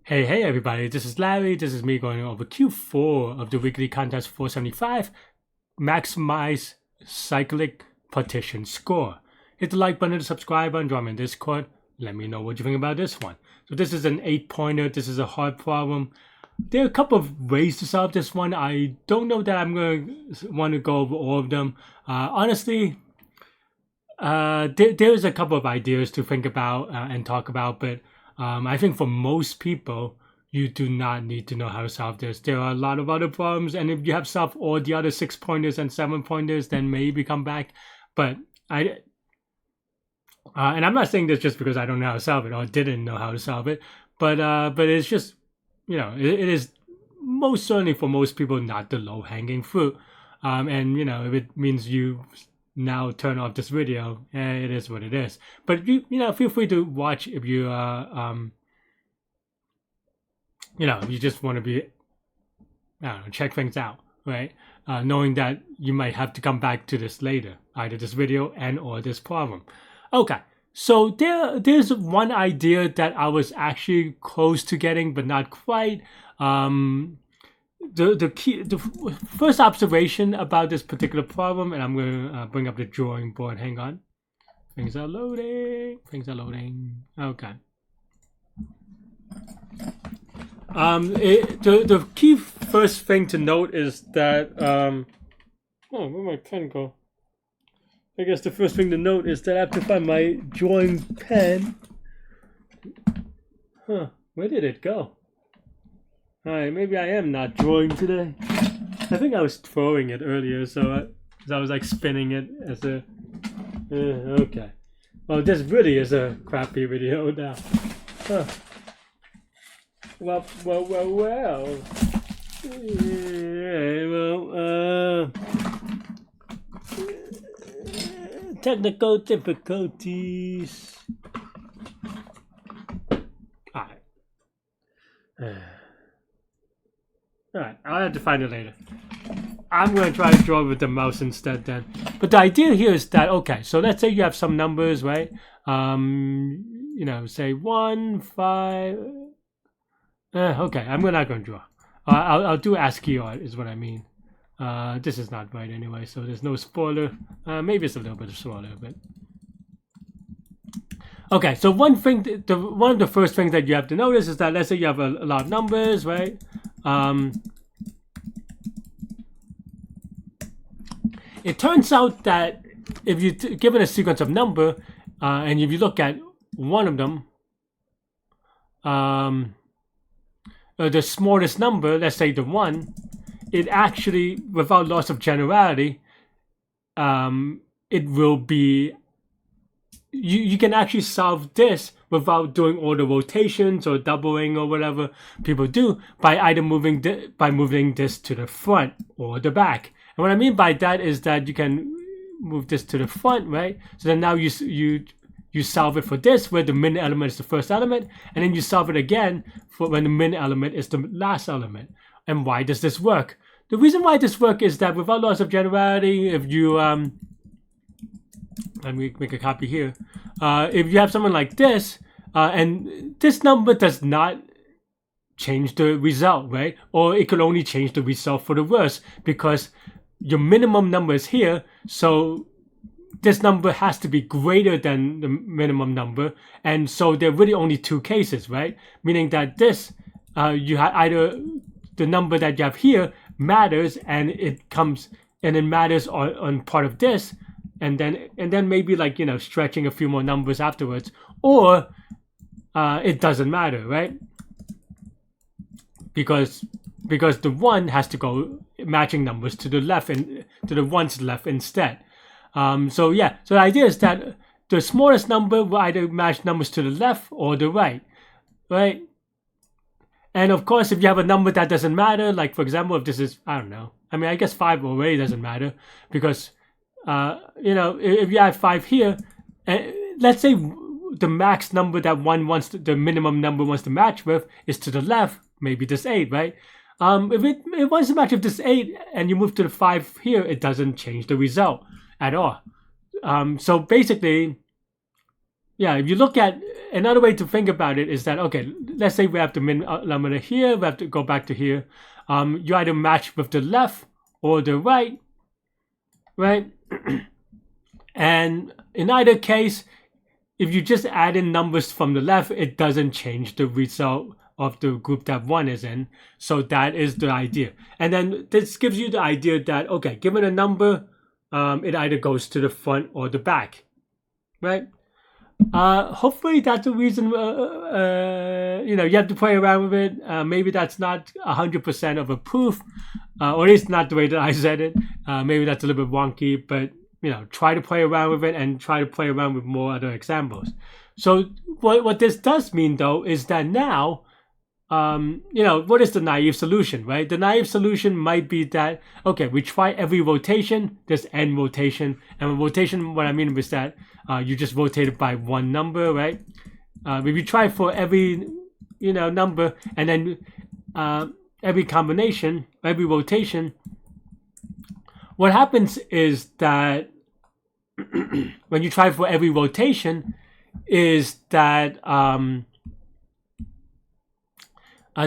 Hey everybody, this is Larry. This is me going over Q4 of the weekly contest 475. Maximize Cyclic Partition score. Hit the like button, the subscribe button, join me in Discord. Let me know what you think about this one. So this is an 8-pointer. This is a hard problem. There are a couple of ways to solve this one. I don't know that I'm going to want to go over all of them. Honestly, there's a couple of ideas to think about and talk about, but I think for most people, you do not need to know how to solve this. There are a lot of other problems, and if you have solved all the other 6-pointers and 7-pointers, then maybe come back. But and I'm not saying this just because I don't know how to solve it or didn't know how to solve it, but it's just, it is most certainly for most people not the low-hanging fruit. And if it means you now turn off this video, it is what it is. But you feel free to watch if you if you just want to be, check things out, right? Knowing that you might have to come back to this later, either this video and or this problem. Okay, so there's one idea that I was actually close to getting, but not quite. The first observation about this particular problem, and I'm going to bring up the drawing board. Hang on. Things are loading. Okay. The key first thing to note is that oh, where'd my pen go? I guess the first thing to note is that I have to find my drawing pen. Where did it go? Alright, maybe I am not drawing today. I think I was throwing it earlier, so I was like spinning it as a... okay. Well, this really is a crappy video now. Huh. Well. Technical difficulties. Alright. Alright, I'll have to find it later. I'm going to try to draw with the mouse instead then. But the idea here is that, okay, so let's say you have some numbers, right? Say 1, 5... okay, I'm not going to draw. I'll do ASCII art is what I mean. This is not right anyway, so there's no spoiler. Maybe it's a little bit of spoiler, but... Okay, so one of the first things that you have to notice is that, let's say you have a lot of numbers, right? It turns out that if you given a sequence of number, and if you look at one of them, the smallest number, let's say the 1, it actually, without loss of generality, it will be. You can actually solve this without doing all the rotations or doubling or whatever people do by either moving this to the front or the back. And what I mean by that is that you can move this to the front, right? So then now you solve it for this, where the min element is the first element, and then you solve it again for when the min element is the last element. And why does this work? The reason why this works is that without loss of generality, if you let me make a copy here. If you have someone like this, and this number does not change the result, right? Or it could only change the result for the worse, because your minimum number is here, so this number has to be greater than the minimum number, and so there are really only two cases, right? Meaning that this, you have either the number that you have here matters, and it matters on part of this, and then maybe like stretching a few more numbers afterwards, or it doesn't matter, right? Because the 1 has to go matching numbers to the left and to the 1's left instead. So the idea is that the smallest number will either match numbers to the left or the right? And of course, if you have a number that doesn't matter, like for example, if this is, I don't know, I mean, I guess 5 already doesn't matter, because if you have 5 here, let's say the max number that the minimum number wants to match with is to the left, maybe this 8, right? If it wants to match with this 8 and you move to the 5 here, it doesn't change the result at all. So basically, yeah, if you look at another way to think about it is that, okay, let's say we have the min limiter here, we have to go back to here. You either match with the left or the right, right? And in either case, if you just add in numbers from the left, it doesn't change the result of the group that one is in. So that is the idea. And then this gives you the idea that, okay, given a number, it either goes to the front or the back, right? Hopefully that's the reason, you know, you have to play around with it. Maybe that's not 100% of a proof, or at least not the way that I said it. Maybe that's a little bit wonky, but, you know, try to play around with it and try to play around with more other examples. So what this does mean, though, is that now, you know, what is the naive solution, right? The naive solution might be that, okay, we try every rotation, there's n rotation. And with rotation, what I mean is that you just rotate it by one number, right? If you try for every, you know, number, and then every combination, every rotation, what happens is that when you try for every rotation is that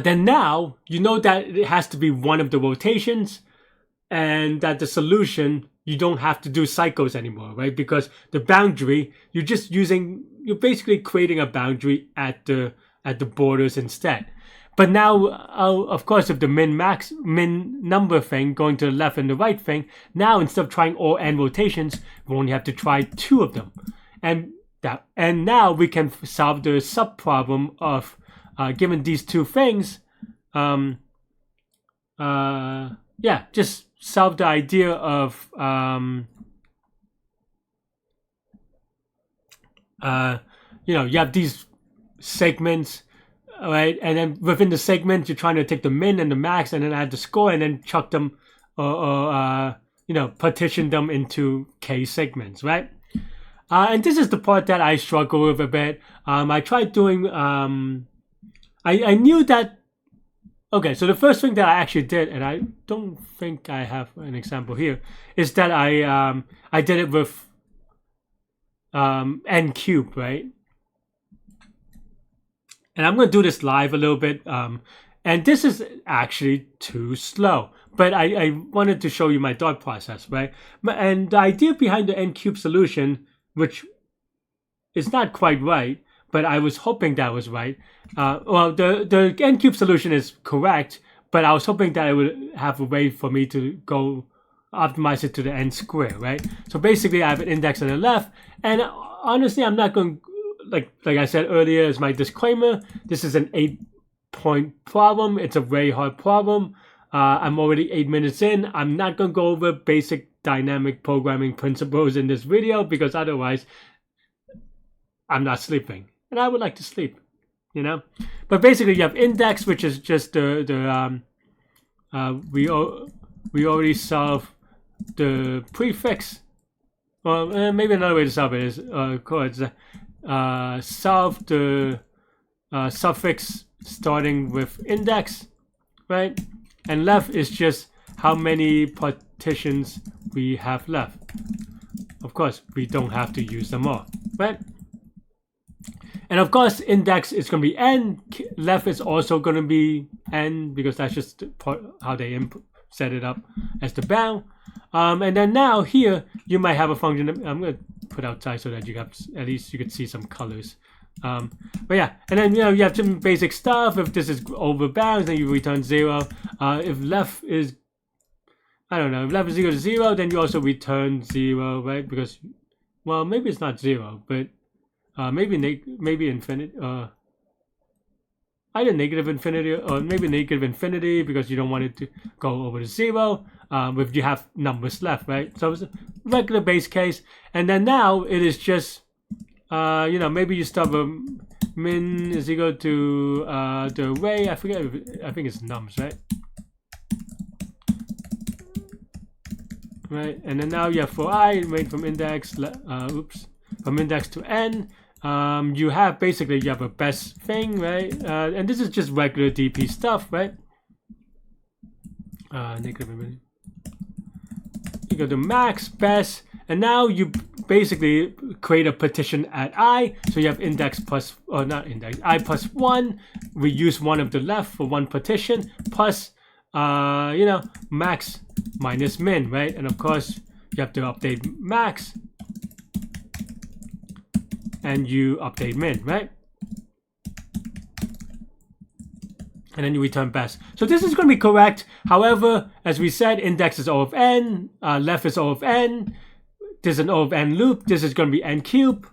then now you know that it has to be one of the rotations, and that the solution, you don't have to do cycles anymore, right? Because the boundary, you're basically creating a boundary at the borders instead. But now, of course, if the min number thing going to the left and the right thing, now instead of trying all n rotations, we only have to try 2 of them, and now we can solve the sub problem of given these 2 things. Yeah, just solve the idea of you know, you have these segments, right? And then within the segment, you're trying to take the min and the max and then add the score and then chuck them or you know, partition them into k segments, right? And this is the part that I struggle with a bit. I tried doing I knew that. Okay, so the first thing that I actually did, and I don't think I have an example here, is that I did it with n cubed, right? And I'm going to do this live a little bit, and this is actually too slow. But I wanted to show you my thought process, right? And the idea behind the n cubed solution, which is not quite right, but I was hoping that was right. Well, the n cubed solution is correct, but I was hoping that it would have a way for me to go optimize it to the n square, right? So basically, I have an index on the left, and honestly, I'm not going, like I said earlier, as my disclaimer, this is an 8-point problem. It's a very hard problem. I'm already 8 minutes in. I'm not going to go over basic dynamic programming principles in this video because otherwise, I'm not sleeping. And I would like to sleep, you know. But basically, you have index, which is just we already solved the prefix. Well, maybe another way to solve it is solve the suffix starting with index, right? And left is just how many partitions we have left. Of course, we don't have to use them all, right? And of course, index is going to be n. Left is also going to be n because that's just how they set it up as the bound. And then now here, you might have a function. I'm going to put outside so that you have, at least you could see some colors. But yeah, and then, you know, you have some basic stuff. If this is over bounds, then you return 0. If left is, I don't know, if left is equal to 0, then you also return 0, right? Because, well, maybe it's not 0, but maybe infinite. Either negative infinity or maybe negative infinity because you don't want it to go over to 0 if you have numbers left, right? So it's a regular base case. And then now it is just, you know, maybe you start with min is equal to the array. I forget, I think it's nums, right? Right, and then now you have for I, range from index, from index to n. You have basically, you have a best thing, right? And this is just regular DP stuff, right? Negative infinity. You go to max, best, and now you basically create a partition at I. So you have index plus, or not index, I plus 1. We use one of the left for one partition plus, you know, max minus min, right? And of course, you have to update max and you update min, right? And then you return best. So this is going to be correct. However, as we said, index is O of n, left is O of n. This is an O of n loop. This is going to be n cubed.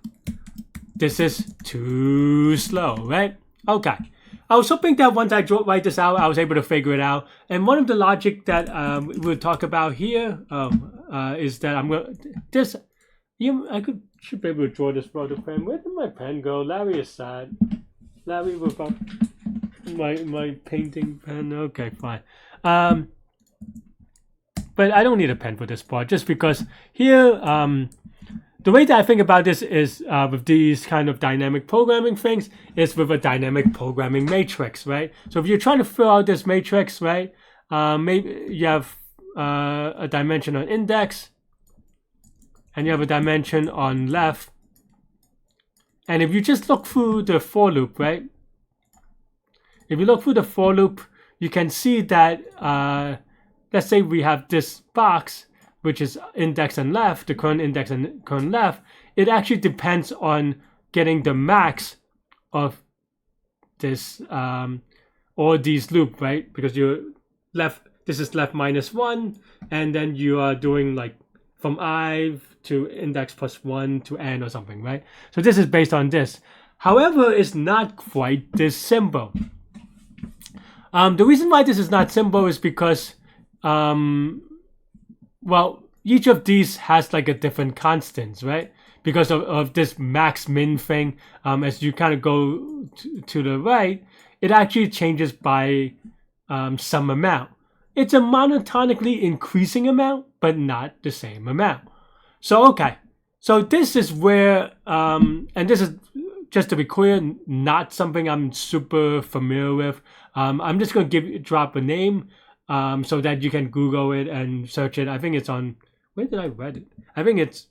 This is too slow, right? Okay. I was hoping that once I write this out, I was able to figure it out. And one of the logic that we'll talk about here is that I'm going to, this, should be able to draw this for the pen. Where did my pen go? Larry is sad. Larry without my painting pen. Okay, fine. But I don't need a pen for this part, just because here, the way that I think about this is with these kind of dynamic programming things, is with a dynamic programming matrix, right? So if you're trying to fill out this matrix, right, maybe you have a dimension on index, and you have a dimension on left. And if you just look through the for loop, right? If you look through the for loop, you can see that, let's say we have this box, which is index and left, the current index and current left. It actually depends on getting the max of this, or these loop, right? Because you're left, this is left minus 1, and then you are doing like from I to index plus 1 to n or something, right? So this is based on this. However, it's not quite this simple. The reason why this is not simple is because, well, each of these has like a different constants, right? Because of this max min thing, as you kind of go to the right, it actually changes by some amount. It's a monotonically increasing amount, but not the same amount. So, okay. So this is where, and this is, just to be clear, not something I'm super familiar with. I'm just going to drop a name so that you can Google it and search it. I think it's on, where did I read it? I think it's,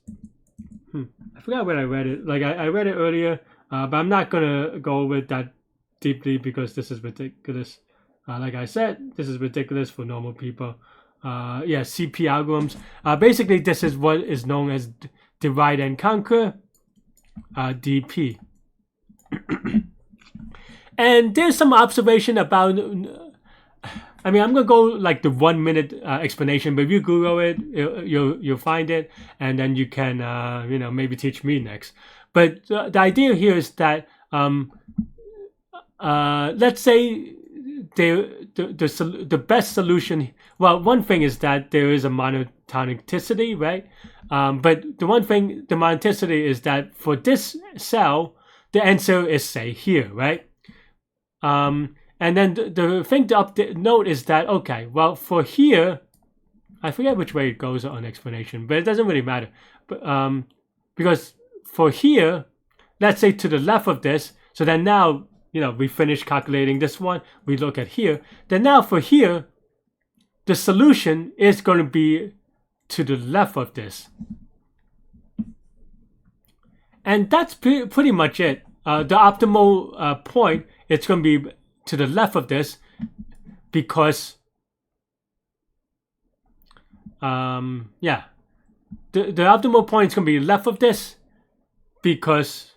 I forgot where I read it. Like I read it earlier, but I'm not going to go over it that deeply because this is ridiculous. Like I said, this is ridiculous for normal people. Yeah, CP algorithms. Basically, this is what is known as divide and conquer, DP. And there's some observation about, I mean, I'm going to go like the 1 minute explanation, but if you Google it, you'll find it, and then you can, you know, maybe teach me next. But the idea here is that, let's say the best solution, well, one thing is that there is a monotonicity, right? But the one thing, the monotonicity is that for this cell, the answer is, say, here, right? And then the thing to note is that, okay, well, for here, I forget which way it goes on explanation, but it doesn't really matter. But, because for here, let's say to the left of this, so then now, you know, we finish calculating this one, we look at here, then now for here, the solution is going to be to the left of this. And that's pretty much it. The optimal point, it's going to be to the left of this because, yeah, the optimal point is going to be left of this because,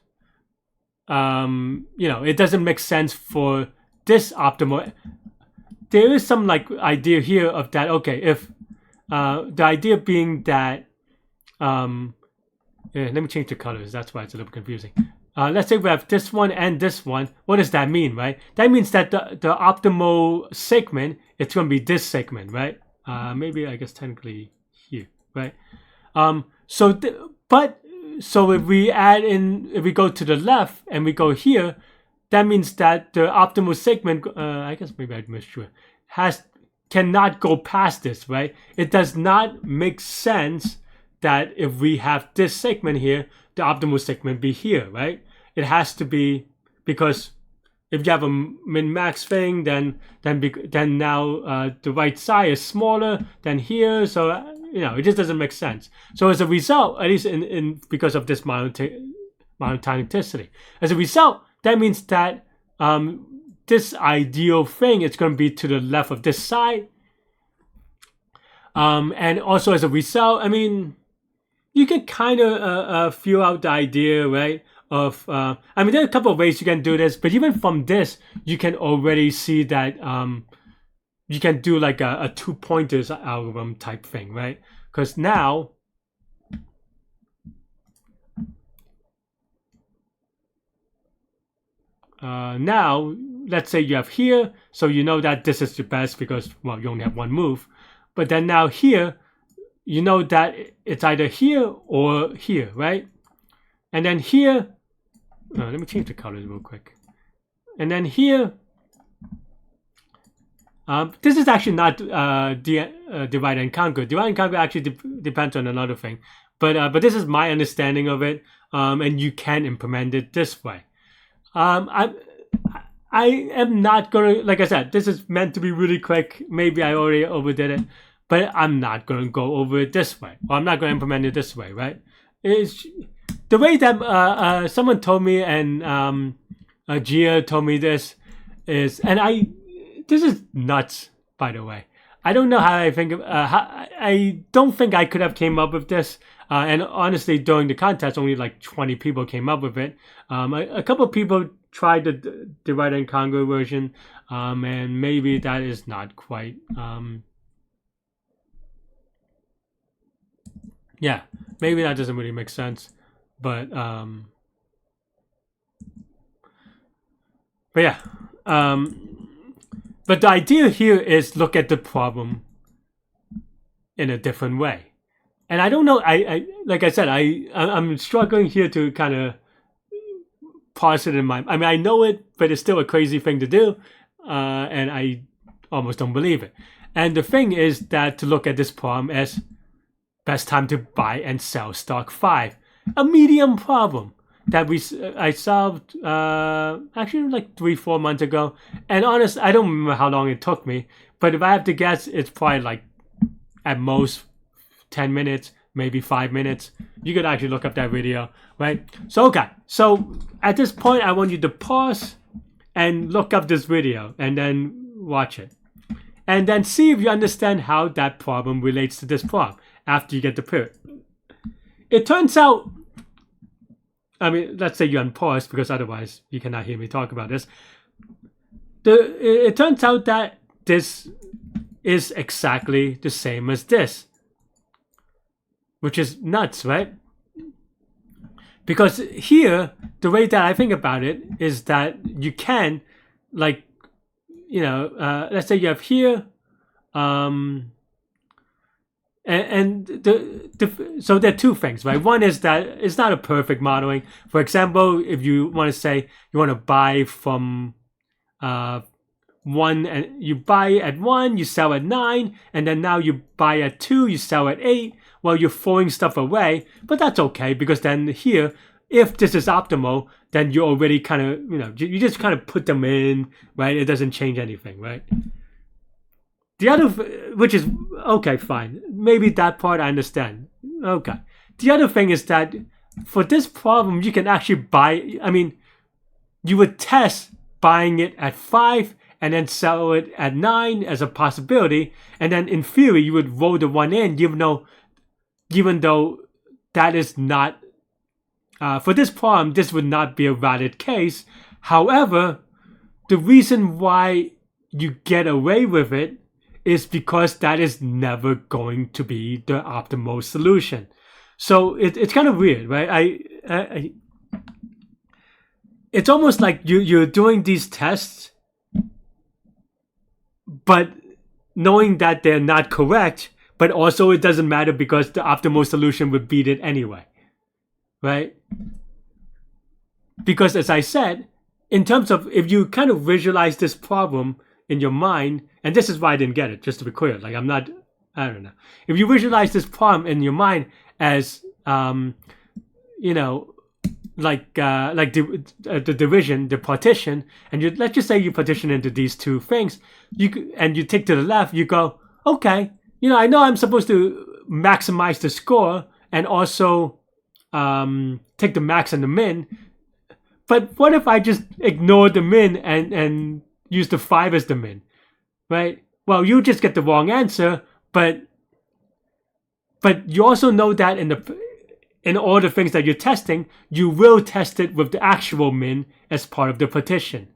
you know, it doesn't make sense for this optimal. There is some like idea here of that, okay, if the idea being that, yeah, let me change the colors, that's why it's a little confusing. Let's say we have this one and this one. What does that mean, right? That means that the optimal segment, it's going to be this segment, right? Maybe I guess technically here, right? So if we add in, if we go to the left and we go here, that means that the optimal segment, I guess maybe I missed cannot go past this, right? It does not make sense that if we have this segment here, the optimal segment be here, right? It has to be, because if you have a min-max thing, then now the right side is smaller than here. So it just doesn't make sense. So as a result, at least because of this monotonicity, as a result, that means that this ideal thing is going to be to the left of this side. And also as a result, I mean, you can kind of feel out the idea, right? Of I mean, there are a couple of ways you can do this, but even from this, you can already see that you can do like a 2 pointers algorithm type thing, right? Because now let's say you have here, so you know that this is the best because, well, you only have one move. But then now here, you know that it's either here or here, right? And then here, let me change the colors real quick. And then here, this is actually not divide and conquer. Divide and conquer actually depends on another thing. But this is my understanding of it, and you can implement it this way. I am not gonna, like I said, this is meant to be really quick. Maybe I already overdid it, but I'm not gonna go over it this way, or I'm not gonna implement it this way, right? It's the way that someone told me, and Gia told me this is, and this is nuts, by the way. I don't know how I think of, I don't think I could have came up with this. And honestly, during the contest, only like 20 people came up with it. A couple of people tried the divide and conquer version, and maybe that is not quite. Yeah, maybe that doesn't really make sense, but yeah. But the idea here is look at the problem in a different way. And I don't know, I like I said, I'm struggling here to kind of parse it in my, I mean, I know it, but it's still a crazy thing to do, and I almost don't believe it. And the thing is that to look at this problem as best time to buy and sell stock 5, a medium problem that I solved actually like 3-4 months ago. And honestly, I don't remember how long it took me, but if I have to guess, it's probably like at most 10 minutes, maybe 5 minutes. You could actually look up that video, right? So, okay. So at this point, I want you to pause and look up this video and then watch it. And then see if you understand how that problem relates to this problem after you get the period. It turns out, I mean, let's say you unpause because otherwise you cannot hear me talk about this. It turns out that this is exactly the same as this, which is nuts, right? Because here, the way that I think about it is that you can, like, let's say you have here, so there are two things, right? One is that it's not a perfect modeling. For example, if you want to say you want to buy from 1, and you buy at 1, you sell at 9, and then now you buy at 2, you sell at 8. Well, you're throwing stuff away, but that's okay because then here, if this is optimal, then you already kind of, you just kind of put them in, right? It doesn't change anything, right? The other, which is, okay, fine. Maybe that part I understand. Okay. The other thing is that for this problem, you can actually buy, I mean, you would test buying it at 5 and then sell it at 9 as a possibility. And then in theory, you would roll the 1 in, even though that is not, for this problem, this would not be a valid case. However, the reason why you get away with it is because that is never going to be the optimal solution. So it's kind of weird, right? It's almost like you're doing these tests, but knowing that they're not correct, but also it doesn't matter because the optimal solution would beat it anyway, right? Because as I said, in terms of if you kind of visualize this problem in your mind, and this is why I didn't get it, just to be clear, like I don't know. If you visualize this problem in your mind as, like the division, the partition, and let's just say you partition into these two things, and you take to the left, you go, okay, I know I'm supposed to maximize the score and also take the max and the min. But what if I just ignore the min and use the 5 as the min, right? Well, you just get the wrong answer, but you also know that in all the things that you're testing, you will test it with the actual min as part of the partition.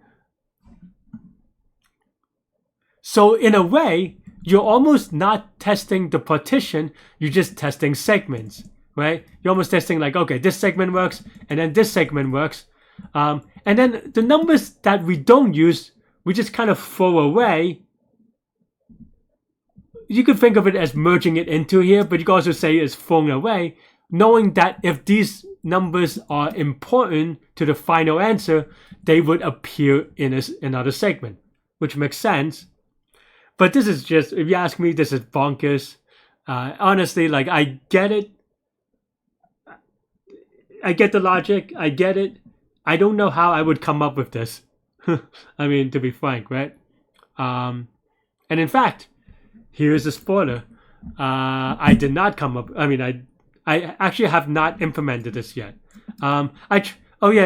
So in a way, you're almost not testing the partition, you're just testing segments, right? You're almost testing like, okay, this segment works, and then this segment works. And then the numbers that we don't use, we just kind of throw away. You could think of it as merging it into here, but you can also say it's thrown away, knowing that if these numbers are important to the final answer, they would appear in another segment, which makes sense. But this is just, if you ask me, this is bonkers. Honestly, like, I get it. I get the logic. I get it. I don't know how I would come up with this. I mean, to be frank, right? And in fact, here's a spoiler. I did not come up. I mean, I actually have not implemented this yet. So we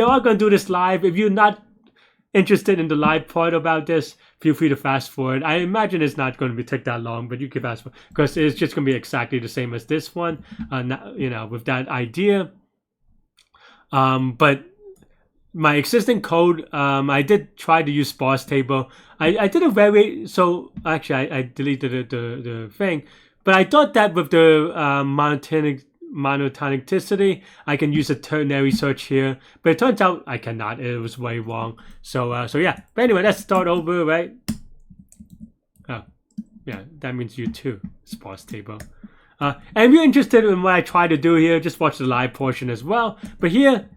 are going to do this live. If you're not interested in the live part about this, feel free to fast forward. I imagine it's not going to take that long, but you can fast forward because it's just going to be exactly the same as this one. With that idea. But my existing code, I did try to use sparse table. I did a very, so actually I deleted the thing, but I thought that with the monotonicity, I can use a ternary search here, but it turns out I cannot. It was way wrong. So yeah. But anyway, let's start over, right? Oh, yeah, that means you too, sparse table. And if you're interested in what I try to do here, just watch the live portion as well. But here,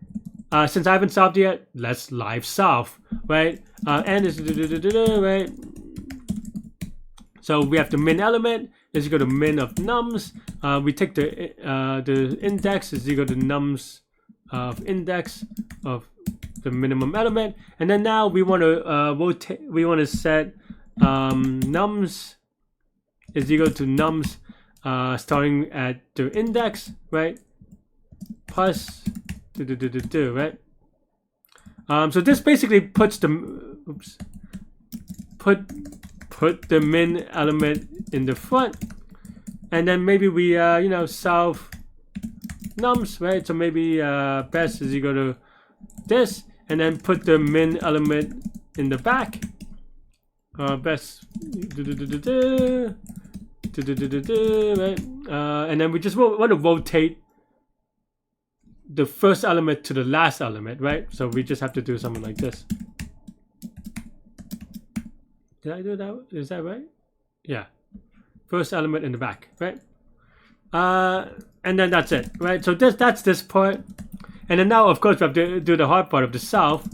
since I haven't solved yet, let's live solve, right? And is right. So we have the min element is equal to min of nums. We take the index is equal to nums of index of the minimum element, and then now we want to rotate. We want to set nums is equal to nums starting at the index, right? Plus right? So this basically puts the put the min element in the front, and then maybe we solve nums, right? So maybe best is equal to this, and then put the min element in the back. Best right? And then we just want to rotate the first element to the last element, right? So we just have to do something like this. Did I do that? Is that right? Yeah. First element in the back, right? And then that's it, right? So that's this part. And then now, of course, we have to do the hard part of the solve.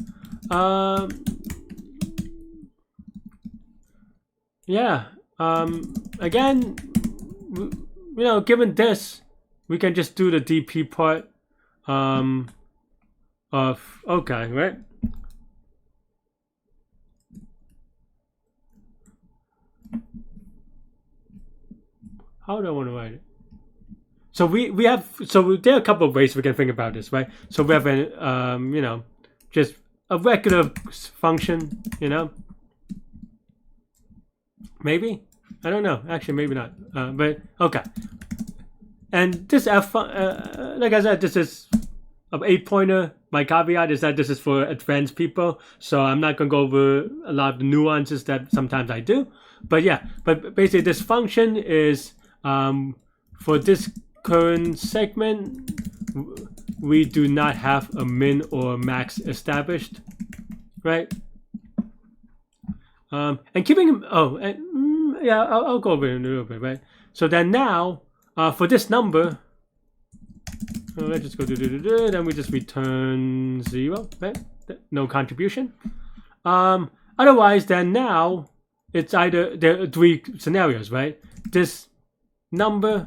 Yeah. Again, given this, we can just do the DP part of okay, right? How do I want to write it? So we have, so there are a couple of ways we can think about this, right? So we have an just a regular function, maybe, I don't know, actually maybe not, but okay. And this f, like I said, this is an 8-pointer. My caveat is that this is for advanced people, so I'm not going to go over a lot of the nuances that sometimes I do. But yeah, but basically this function is for this current segment, we do not have a min or max established, right? And keeping, I'll go over it in a little bit, right? So then now, for this number, let's just go then we just return 0, right? No contribution. Otherwise, then now it's either, there are 3 scenarios, right? This number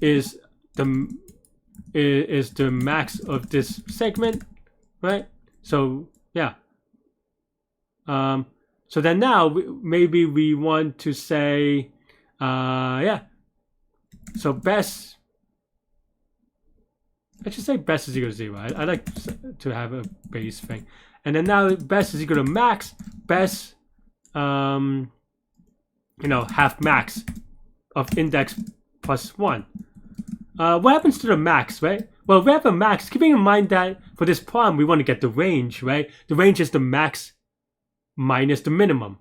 is the max of this segment, right? So yeah. So then now maybe we want to say Yeah. So best, I should say best is equal to 0. I like to have a base thing. And then now best is equal to max. Best, you know, half max of index plus 1. What happens to the max, right? Well, if we have a max, keeping in mind that for this problem, we want to get the range, right? The range is the max minus the minimum.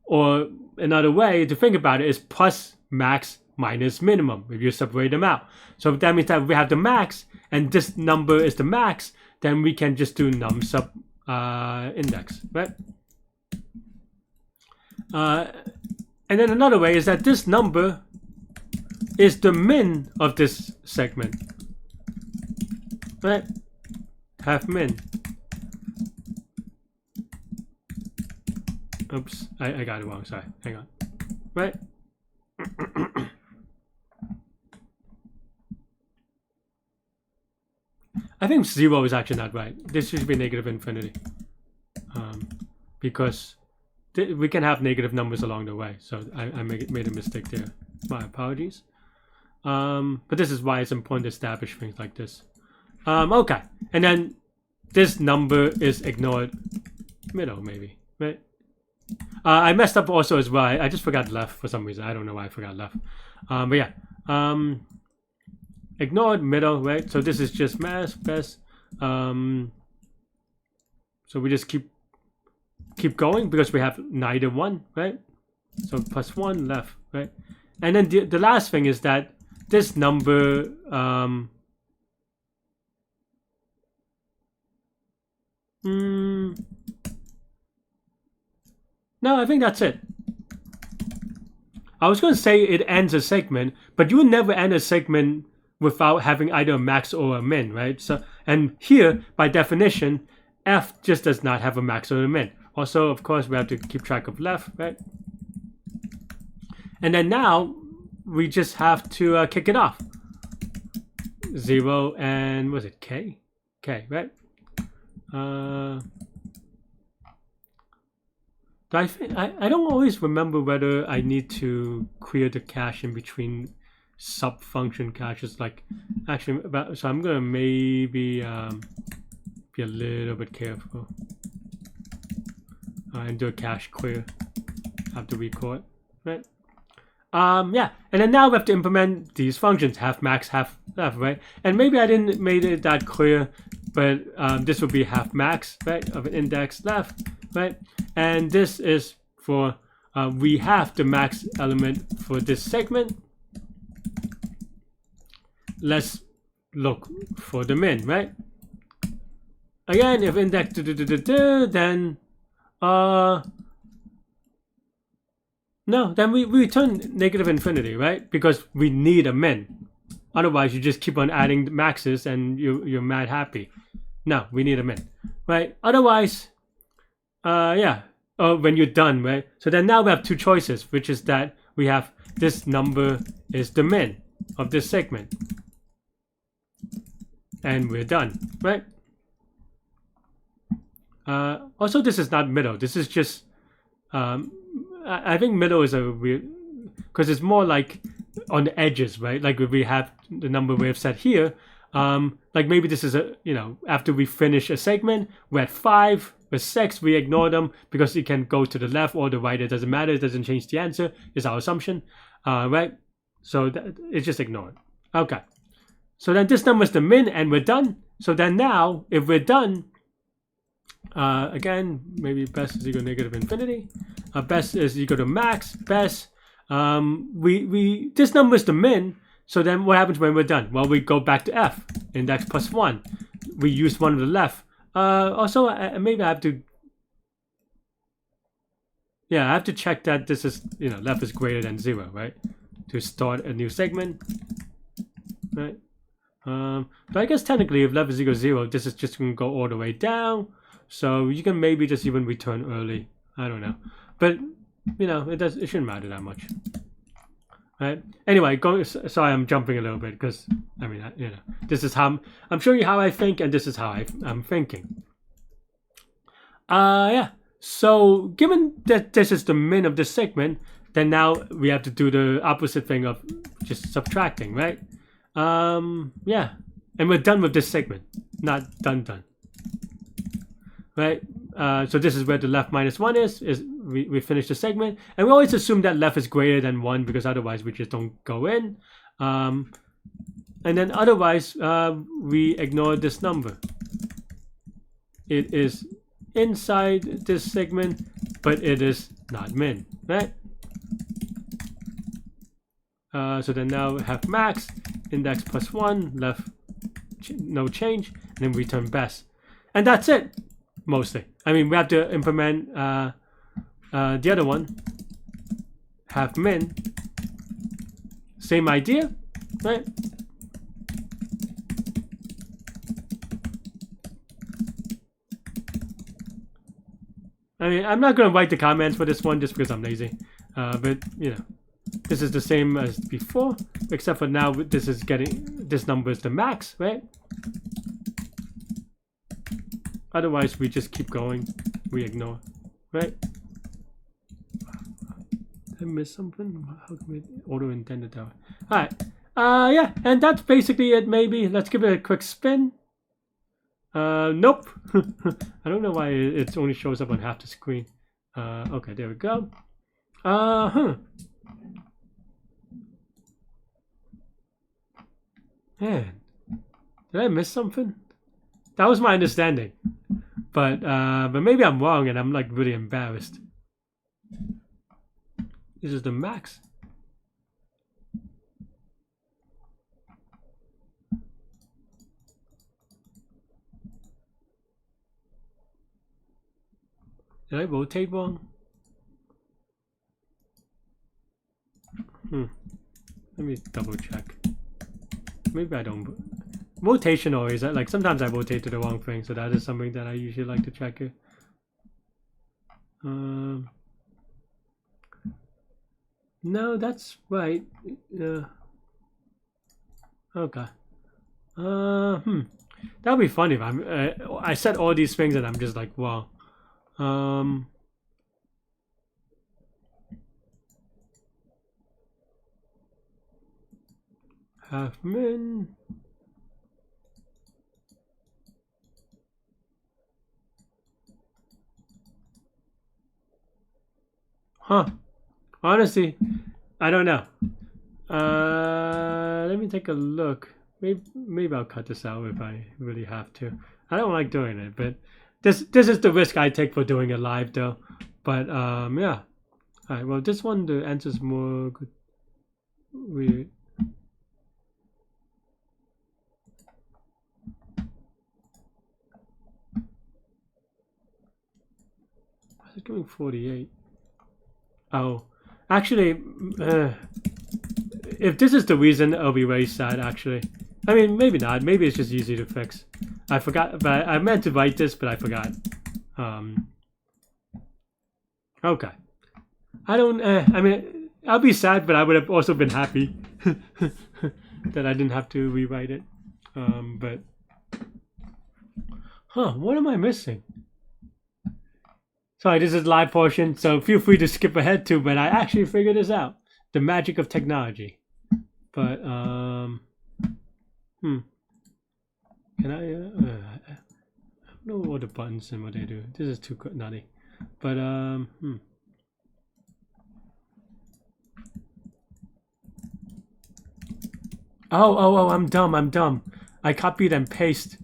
Or another way to think about it is plus max minus minimum if you separate them out. So that means that if we have the max and this number is the max, then we can just do num sub index, right? And then another way is that this number is the min of this segment, right? Half min. Oops, I got it wrong, sorry, hang on, right? I think 0 is actually not right. This should be negative infinity. Because we can have negative numbers along the way. So I made a mistake there. My apologies. But this is why it's important to establish things like this. Okay. And then this number is ignored middle, maybe, right? I messed up also as well. I just forgot left for some reason. I don't know why I forgot left. But yeah. Ignored middle, right? So this is just mass best. So we just keep going because we have neither one, right? So plus 1 left, right? And then the last thing is that this number no, I think that's it. I was going to say it ends a segment, but you would never end a segment without having either a max or a min, right? So, and here, by definition, f just does not have a max or a min. Also, of course, we have to keep track of left, right? And then now, we just have to kick it off. 0 and, was it k? K, right? I don't always remember whether I need to clear the cache in between sub-function caches. Like, actually, so I'm gonna maybe be a little bit careful and do a cache clear after record, right? Yeah, and then now we have to implement these functions, half max, half left, right? And maybe I didn't make it that clear, but this would be half max, right, of an index left, right? And this is for, we have the max element for this segment. Let's look for the min, right? Again, if index then no, then we return negative infinity, right? Because we need a min. Otherwise, you just keep on adding maxes and you're mad happy. No, we need a min, right? Otherwise, yeah, when you're done, right? So then now we have two choices, which is that we have this number is the min of this segment. And we're done, right? Also, this is not middle. This is just, I think middle is a weird, because it's more like on the edges, right? Like if we have the number we have set here, like maybe this is a, after we finish a segment, we're at 5, with 6, we ignore them because it can go to the left or the right. It doesn't matter. It doesn't change the answer. Is our assumption, right? So it's just ignored. Okay. So then this number is the min and we're done. So then now, if we're done, again, maybe best is equal to negative infinity. Best is equal to max, best. This number is the min. So then what happens when we're done? Well, we go back to f, index plus 1. We use one on the left. Also, maybe I have to, I have to check that this is, left is greater than 0, right? To start a new segment, right? But I guess technically if left is equal to 0, this is just going to go all the way down. So you can maybe just even return early. I don't know. But, it shouldn't matter that much. Right? Anyway, sorry, I'm jumping a little bit because, this is how I'm showing you how I think, and this is how I'm thinking. Yeah. So given that this is the min of this segment, then now we have to do the opposite thing of just subtracting, right? Yeah, and we're done with this segment. Not done, right? So this is where the left minus 1 is we finish the segment, and we always assume that left is greater than 1 because otherwise we just don't go in. And then otherwise we ignore this number. It is inside this segment, but it is not min, right? So then now have max, index plus 1, left no change, and then return best. And that's it, mostly. I mean, we have to implement the other one, have min, same idea, right? I mean, I'm not going to write the comments for this one just because I'm lazy. But, you know, this is the same as before, except for now this is getting, this number is the max, right? Otherwise, we just keep going. We ignore, right? Did I miss something? How can we auto-intended that? All right. Yeah, and that's basically it, maybe. Let's give it a quick spin. Nope. I don't know why it only shows up on half the screen. Okay, there we go. Man, did I miss something? That was my understanding. But maybe I'm wrong and I'm like really embarrassed. This is the max. Did I rotate wrong? Let me double check. Maybe I don't. Rotation always, like sometimes I rotate to the wrong thing, so that is something that I usually like to check here. No, that's right. Okay. That'd be funny if I said all these things and I'm just like, wow. Half min. Huh. Honestly, I don't know. Let me take a look. Maybe I'll cut this out if I really have to. I don't like doing it, but this is the risk I take for doing it live, though. But yeah. All right. Well, this one the answer's more good. Weird. It's giving 48. Oh, actually, if this is the reason, I'll be very sad, actually. I mean, maybe not. Maybe it's just easy to fix. I forgot, but I meant to write this, but I forgot. Okay. I don't, I mean, I'll be sad, but I would have also been happy that I didn't have to rewrite it. But, what am I missing? Sorry, this is live portion, so feel free to skip ahead too, but I actually figured this out. The magic of technology. But, can I don't know what the buttons and what they do. This is too nutty. But, Oh, I'm dumb. I copied and pasted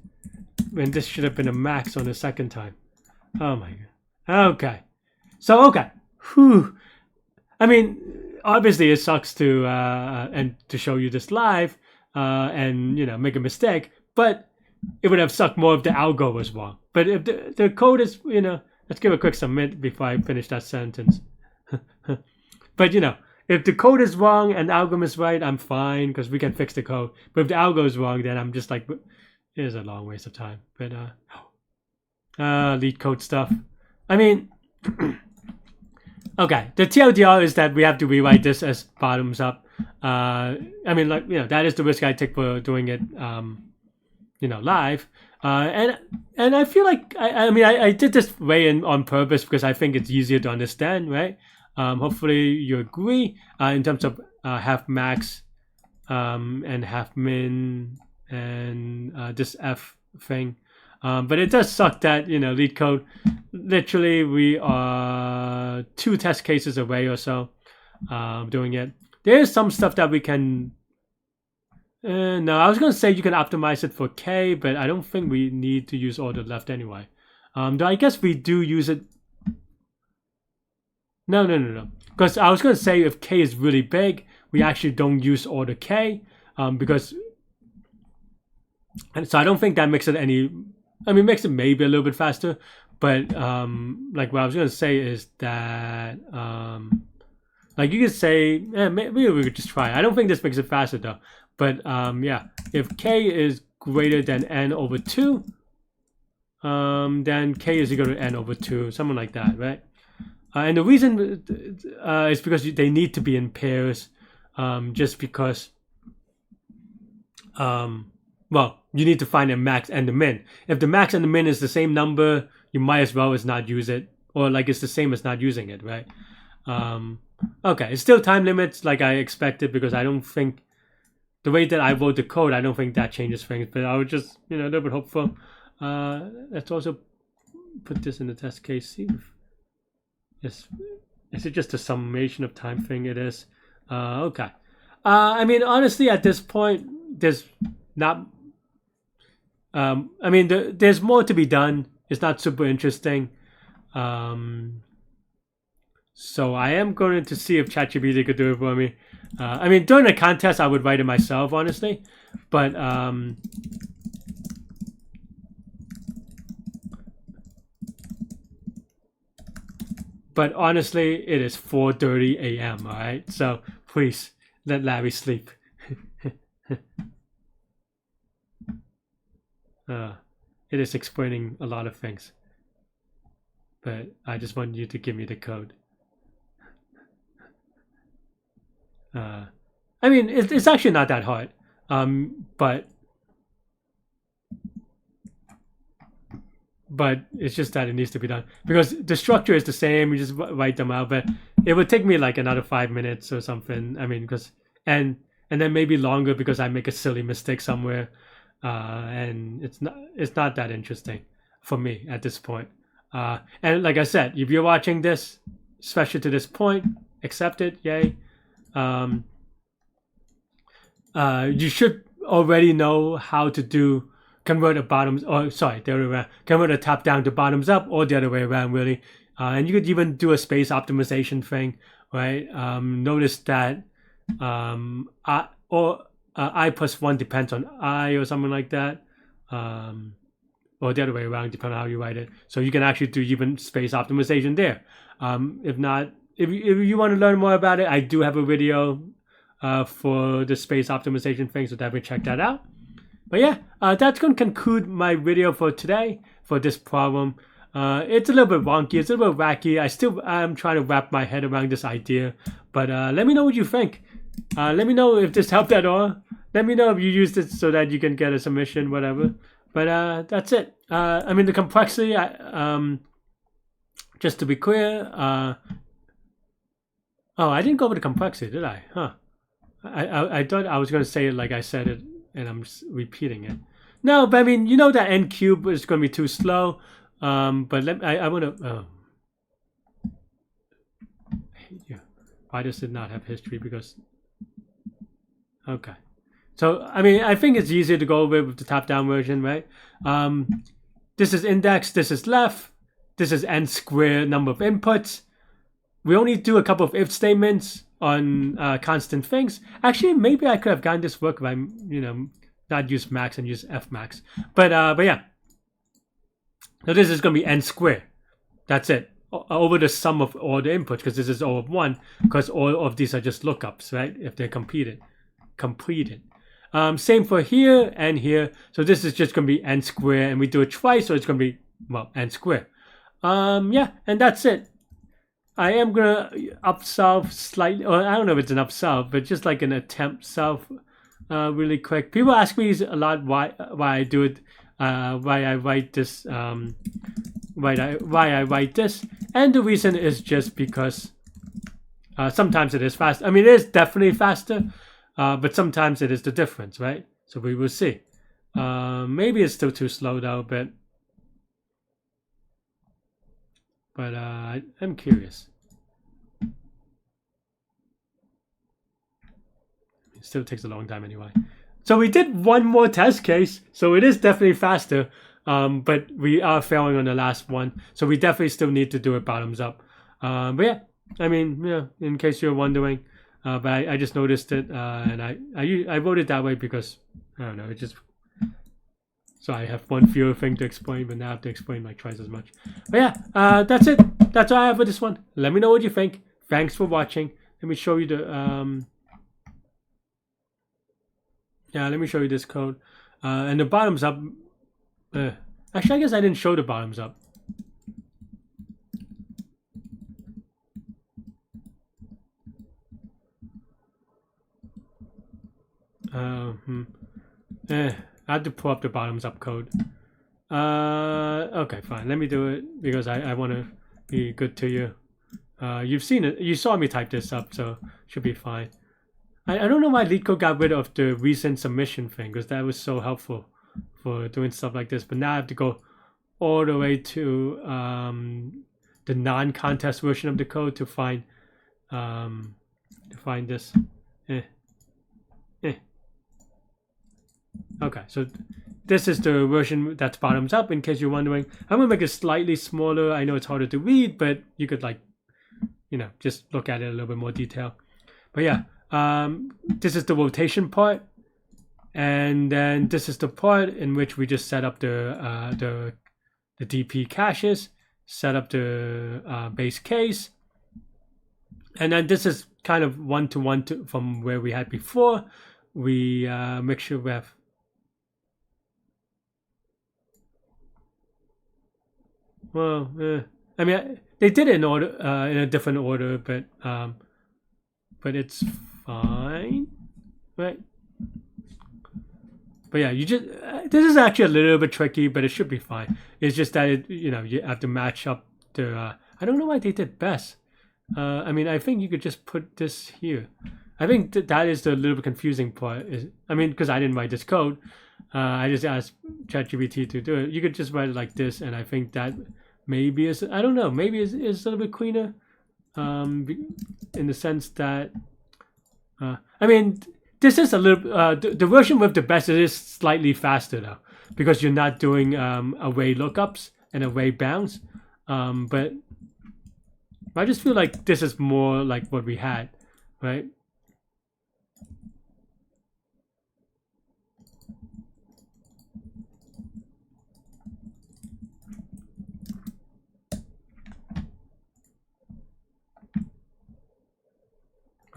when this should have been a max on the second time. Oh my god. Okay. So, okay. Whew. I mean, obviously it sucks to and to show you this live and, you know, make a mistake, but it would have sucked more if the algo was wrong. But if the code is, you know, let's give a quick submit before I finish that sentence. But, you know, if the code is wrong and the algorithm is right, I'm fine because we can fix the code. But if the algo is wrong, then I'm just like, it is a long waste of time. But, Leetcode stuff. I mean, okay, the TLDR is that we have to rewrite this as bottoms up. I mean, like, you know, that is the risk I take for doing it, you know, live. And I feel like, I mean, I did this way on purpose because I think it's easier to understand, right? Hopefully you agree in terms of half max and half min and this F thing. But it does suck that, Leetcode, literally we are 2 test cases away or so doing it. There is some stuff that we can... no, I was going to say you can optimize it for K, but I don't think we need to use order left anyway. Though I guess we do use it... No. Because I was going to say if K is really big, we actually don't use order K because... And so I don't think that makes it any... I mean, makes it maybe a little bit faster, but like what I was going to say is that... like you could say, maybe we could just try. I don't think this makes it faster though. But yeah, if K is greater than n over 2, then K is equal to n over 2, something like that, right? And the reason is because they need to be in pairs, just because, well, you need to find the max and the min. If the max and the min is the same number, you might as well as not use it, or like it's the same as not using it, right? Okay, it's still time limits like I expected because I don't think the way that I wrote the code, I don't think that changes things, but I was just, a little bit hopeful. Let's also put this in the test case. See if, is it just a summation of time thing? It is. Okay. I mean, honestly, at this point, there's not... I mean, there's more to be done. It's not super interesting. So I am going to see if ChatGPT could do it for me. I mean, during the contest, I would write it myself, honestly. But honestly, it is 4:30 a.m. All right, so please let Larry sleep. It is explaining a lot of things, but I just want you to give me the code. I mean, it's actually not that hard, but it's just that it needs to be done because the structure is the same. You just write them out, but it would take me like another 5 minutes or something. I mean, because and then maybe longer because I make a silly mistake somewhere, and it's not that interesting for me at this point. And like I said, if you're watching this, especially to this point, accept it, yay. You should already know how to convert a bottoms, or sorry, the other way around, convert a top down to bottoms up, or the other way around, really. And you could even do a space optimization thing, right? Notice that I plus 1 depends on I or something like that, or the other way around, depending on how you write it. So you can actually do even space optimization there. If not, if you want to learn more about it, I do have a video for the space optimization thing, so definitely check that out. But yeah, that's going to conclude my video for today for this problem. It's a little bit wonky, it's a little bit wacky. I'm trying to wrap my head around this idea, but let me know what you think. Let me know if this helped at all. Let me know if you used it so that you can get a submission, whatever. But that's it. I mean, the complexity, just to be clear, oh, I didn't go over the complexity, did I? Huh. I thought I was going to say it like I said it, and I'm just repeating it. No, but I mean, you know that n cube is going to be too slow. But I want to... Why does it not have history? Because... Okay. So, I mean, I think it's easier to go over with the top-down version, right? This is index, this is left, this is n squared number of inputs. We only do a couple of if statements on constant things. Actually, maybe I could have gotten this work by, not use max and use f max. But yeah. So this is going to be n squared. That's it. Over the sum of all the inputs, because this is all of 1, because all of these are just lookups, right? If they're completed. Same for here and here. So this is just going to be n squared, and we do it twice, so it's going to be, well, n squared. Yeah, and that's it. I am going to upsolve slightly, or I don't know if it's an upsolve, but just like an attempt solve really quick. People ask me a lot why I do it, why I write this, why I write this, and the reason is just because Sometimes it is fast. I mean, it is definitely faster, but sometimes it is the difference, right? So we will see. Maybe it's still too slow though, but I'm curious. It still takes a long time anyway. So we did one more test case, so it is definitely faster, but we are failing on the last one, so we definitely still need to do it bottoms up. But yeah, I mean, yeah, in case you're wondering, but I just noticed it, and I wrote it that way because I don't know, it just so I have one fewer thing to explain, but now I have to explain like twice as much. But yeah, that's it. That's all I have for this one. Let me know what you think. Thanks for watching. Let me show you the yeah, let me show you this code. And the bottoms up. Actually, I guess I didn't show the bottoms up. I have to pull up the bottoms up code. Okay, fine. Let me do it because I want to be good to you. You've seen it. You saw me type this up, so should be fine. I don't know why Leetcode got rid of the recent submission thing because that was so helpful for doing stuff like this. But now I have to go all the way to the non-contest version of the code to find this. Okay, so this is the version that's bottoms up. In case you're wondering, I'm gonna make it slightly smaller. I know it's harder to read, but you could like, you know, just look at it a little bit more detail. But yeah. This is the rotation part, and then this is the part in which we just set up the DP caches, set up the base case, and then this is kind of one-to-one from where we had before. We make sure we have I mean they did it in order in a different order, but it's fine, right? But yeah, you just this is actually a little bit tricky, but it should be fine. It's just that it, you know, you have to match up the I don't know why they did best. I mean, I think you could just put this here. I think that is the little bit confusing part. I mean, because I didn't write this code, I just asked ChatGPT to do it. You could just write it like this, and I think that maybe is, I don't know, maybe is a little bit cleaner, in the sense that I mean, this is a little the version with the best is slightly faster though, because you're not doing array lookups and array bounds, but I just feel like this is more like what we had, right?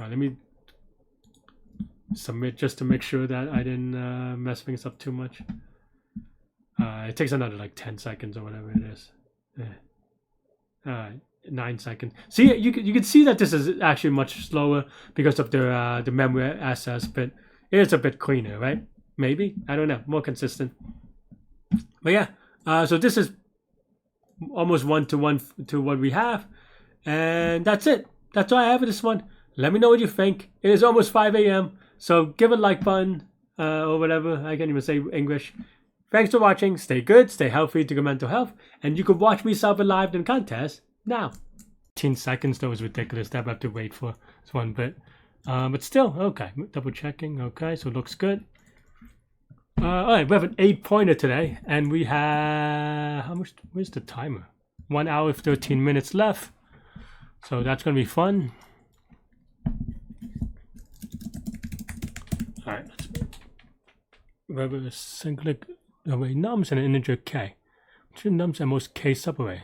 Let me submit just to make sure that I didn't mess things up too much. It takes another like 10 seconds or whatever it is. 9 seconds. See, you can see that this is actually much slower because of the memory access, but it is a bit cleaner, right? Maybe, I don't know, more consistent. But yeah, so this is almost one-to-one to what we have, and that's it. That's all I have for this one. Let me know what you think. It is almost 5 a.m. So give a like button or whatever. I can't even say English. Thanks for watching. Stay good, stay healthy, to good mental health. And you can watch me solve a live in contest now. 15 seconds though is ridiculous. That I have to wait for this one bit. But still, okay. Double checking. Okay, so it looks good. Alright, we have an 8-pointer today. And we have, how much, where's the timer? 1 hour, 13 minutes left. So that's going to be fun. Alright, we have a cyclic array nums and an integer k. Which are nums and most k subarray?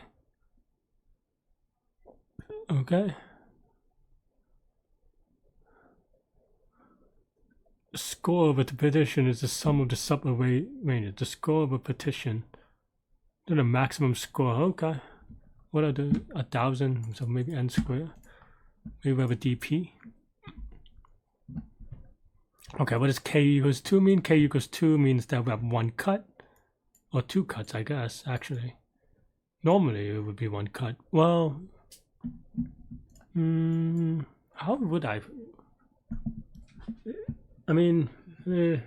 Okay. The score of a partition is the sum of the subarray ranges. The score of a partition. Then the maximum score. Okay. What are the 1,000? So maybe n squared. Maybe we have a dp. Okay, what does k equals 2 mean? K equals 2 means that we have 1 cut. Or 2 cuts, I guess, actually. Normally, it would be 1 cut. Well, How would I? I mean, the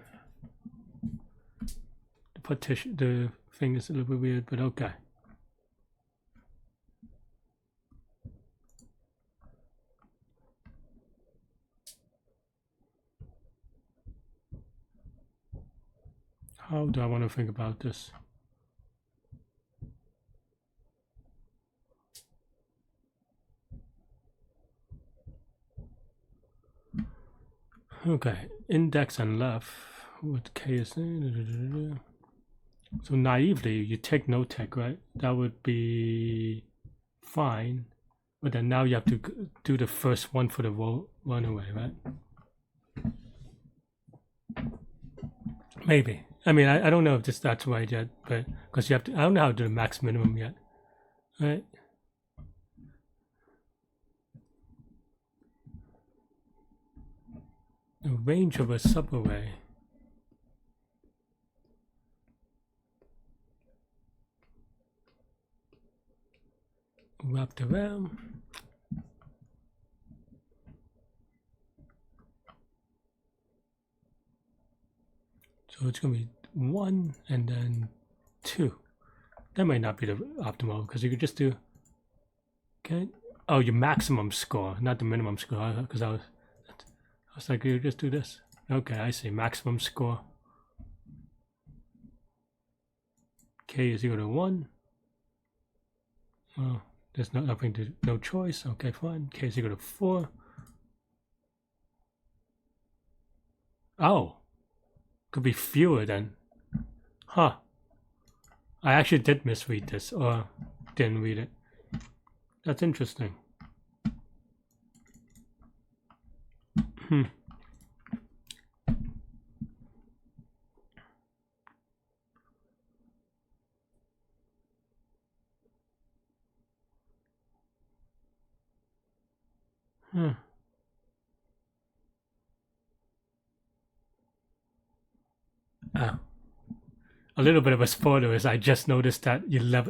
partition, the thing is a little bit weird, but okay. How do I want to think about this? Okay, index and left. What K is there? So naively, you take no tech, right? That would be fine. But then now you have to do the first one for the runaway, right? Maybe. I mean, I don't know if that's right yet, but because you have to, I don't know how to do the max minimum yet, right? The range of a subarray. Wrapped around. So it's going to be 1 and then 2. That might not be the optimal because you could just do, okay. Oh, your maximum score, not the minimum score, because I was like, you just do this. Okay, I see, maximum score. K is equal to 1. Oh, there's nothing to, no choice. Okay, fine. K is equal to 4. Oh, could be fewer then. Huh. I actually did misread this, or didn't read it. That's interesting. A little bit of a spoiler is I just noticed that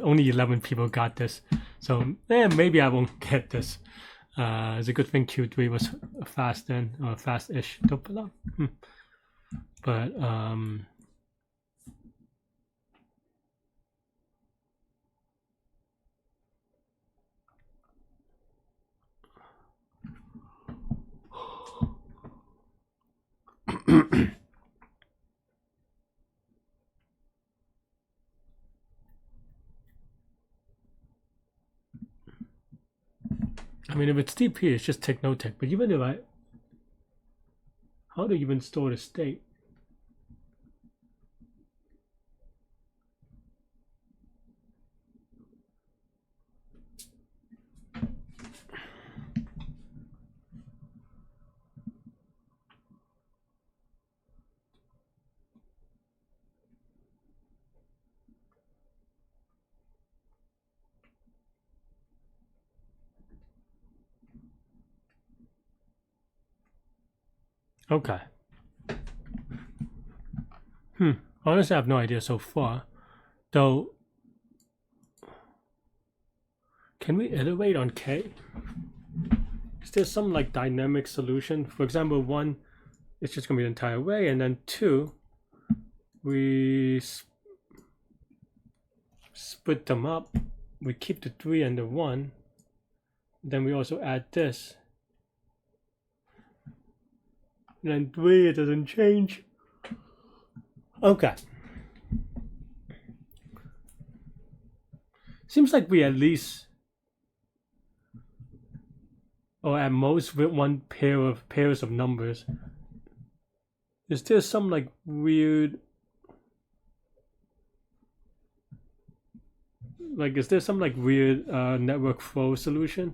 only 11 people got this. So maybe I won't get this. It's a good thing Q3 was fast then, or fast-ish. But I mean, if it's TP, it's just take no tech. But even if how do you even store the state? Okay. Honestly, I have no idea so far. Though, can we iterate on K? Is there some like dynamic solution? For example, 1, it's just gonna be the entire way, and then 2, we split them up. We keep the 3 and the 1. Then we also add this. And then 3, it doesn't change. Okay. Seems like we at least, or at most, with one pairs of numbers. Is there some like weird, like, is there some like weird network flow solution?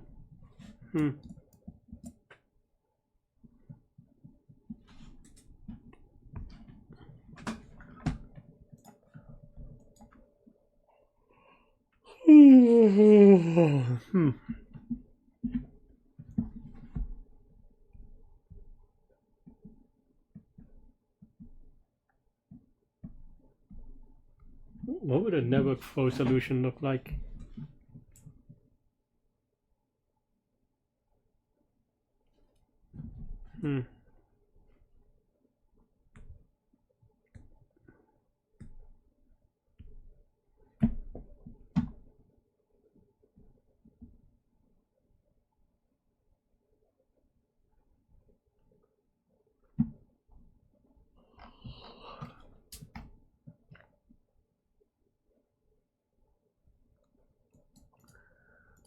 What would a network flow solution look like?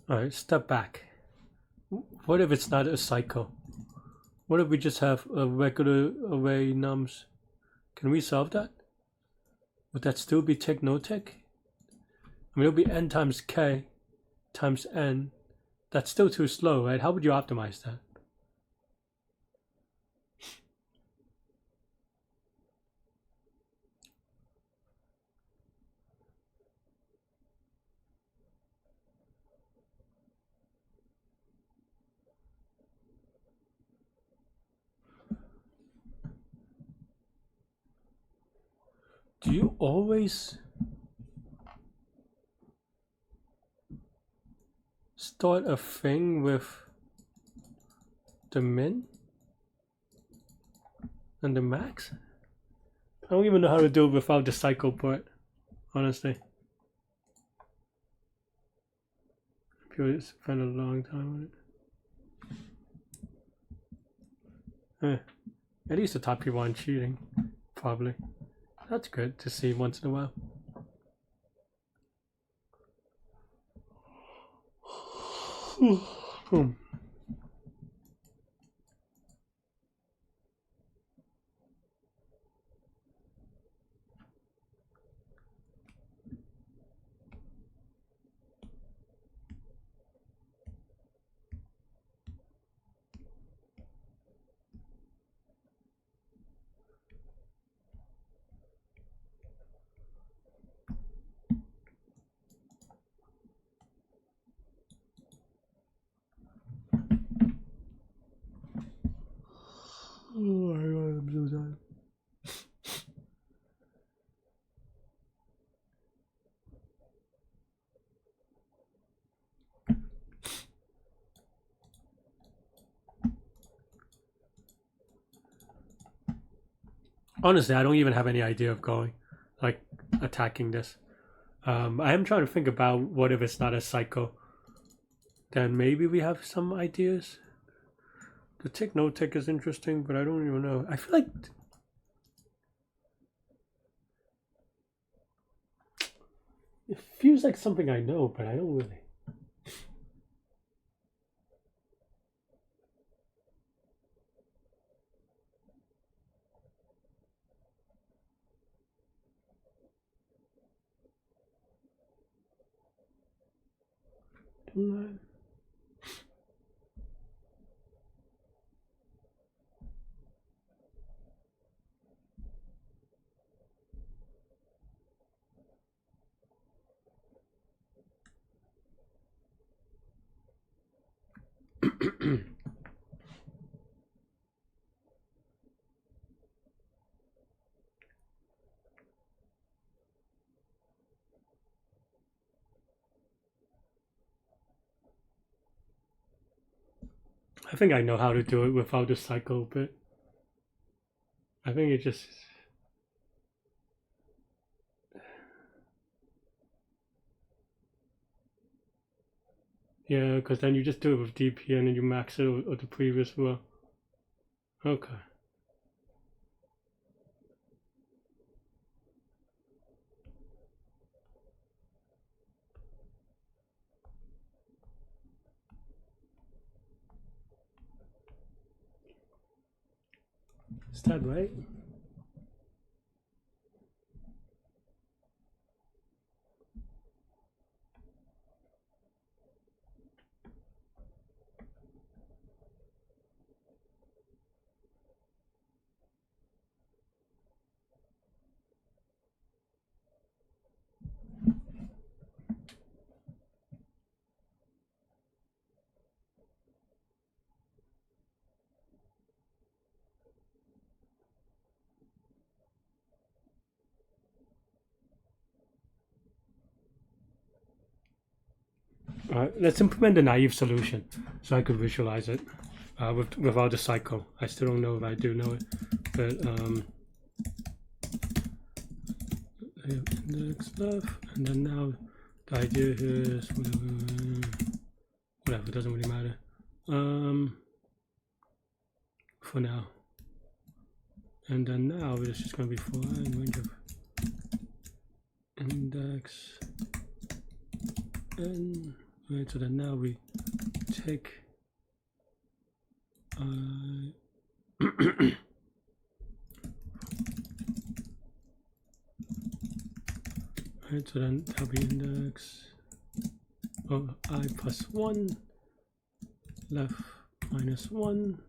All right, step back. What if it's not a cycle? What if we just have a regular array nums? Can we solve that? Would that still be tick no tick? I mean, it'll be n times k times n. That's still too slow, right? How would you optimize that? Do you always start a thing with the min and the max? I don't even know how to do it without the cycle part, honestly. People spend a long time on it. At least the top people aren't cheating, probably. That's good to see once in a while. Oh my god, I'm so tired. Honestly, I don't even have any idea of going, like, attacking this. I am trying to think about what if it's not a cycle. Then maybe we have some ideas. The tick no tick is interesting, but I don't even know. I feel like it feels like something I know, but I don't really. I think I know how to do it without the cycle, but I think it just. Yeah, because then you just do it with DP and then you max it or the previous row. Okay. Is that right? All right, let's implement a naive solution so I could visualize it. without the cycle. I still don't know if I do know it, but index left, and then now the idea here is whatever, it doesn't really matter for now. And then now it's just going to be for range of index n, right? So then now we take right, so then that'll be index of I plus 1, left minus 1.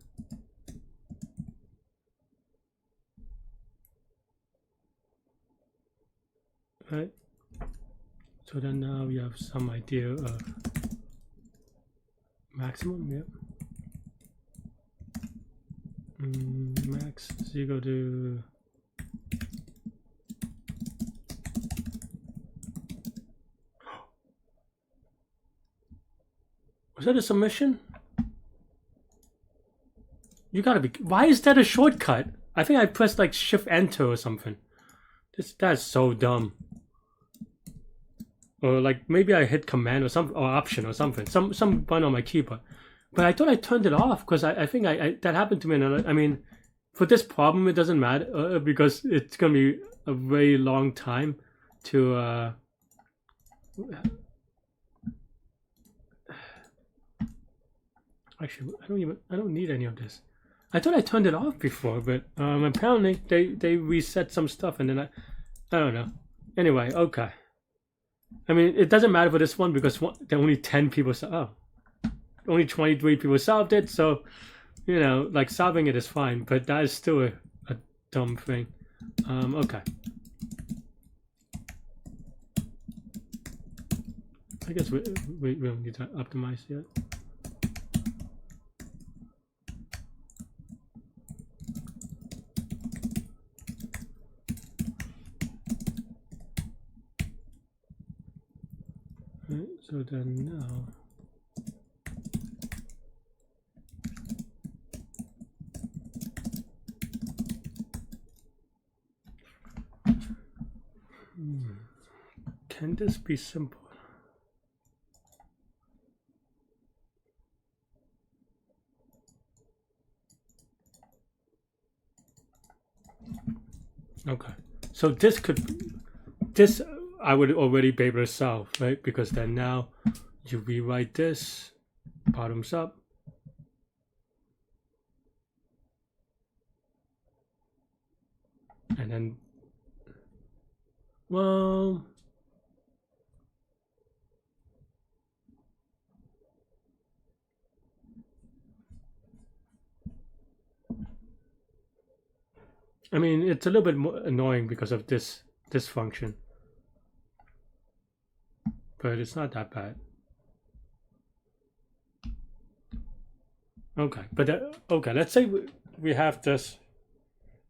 Right, so then now we have some idea of maximum. Yep. Max is equal to was that a submission? You gotta be. Why is that a shortcut? I think I pressed like Shift Enter or something. That's so dumb. Or like maybe I hit Command or some or Option or something. Some button on my keyboard. But I thought I turned it off because I think that happened to me. And I mean, for this problem, it doesn't matter because it's gonna be a very long time to. Actually, I don't need any of this. I thought I turned it off before, but apparently they reset some stuff, and then I don't know. Anyway, okay. I mean, it doesn't matter for this one because there are only 10 people. Only 23 people solved it, so you know, like solving it is fine, but that is still a dumb thing. Okay. I guess we don't need to optimize yet. Right, so then now. Can this be simple? Okay, so this I would already be able to solve, right? Because then now you rewrite this bottoms up. And then, well, I mean, it's a little bit more annoying because of this function, but it's not that bad. Okay, but okay, let's say we have this.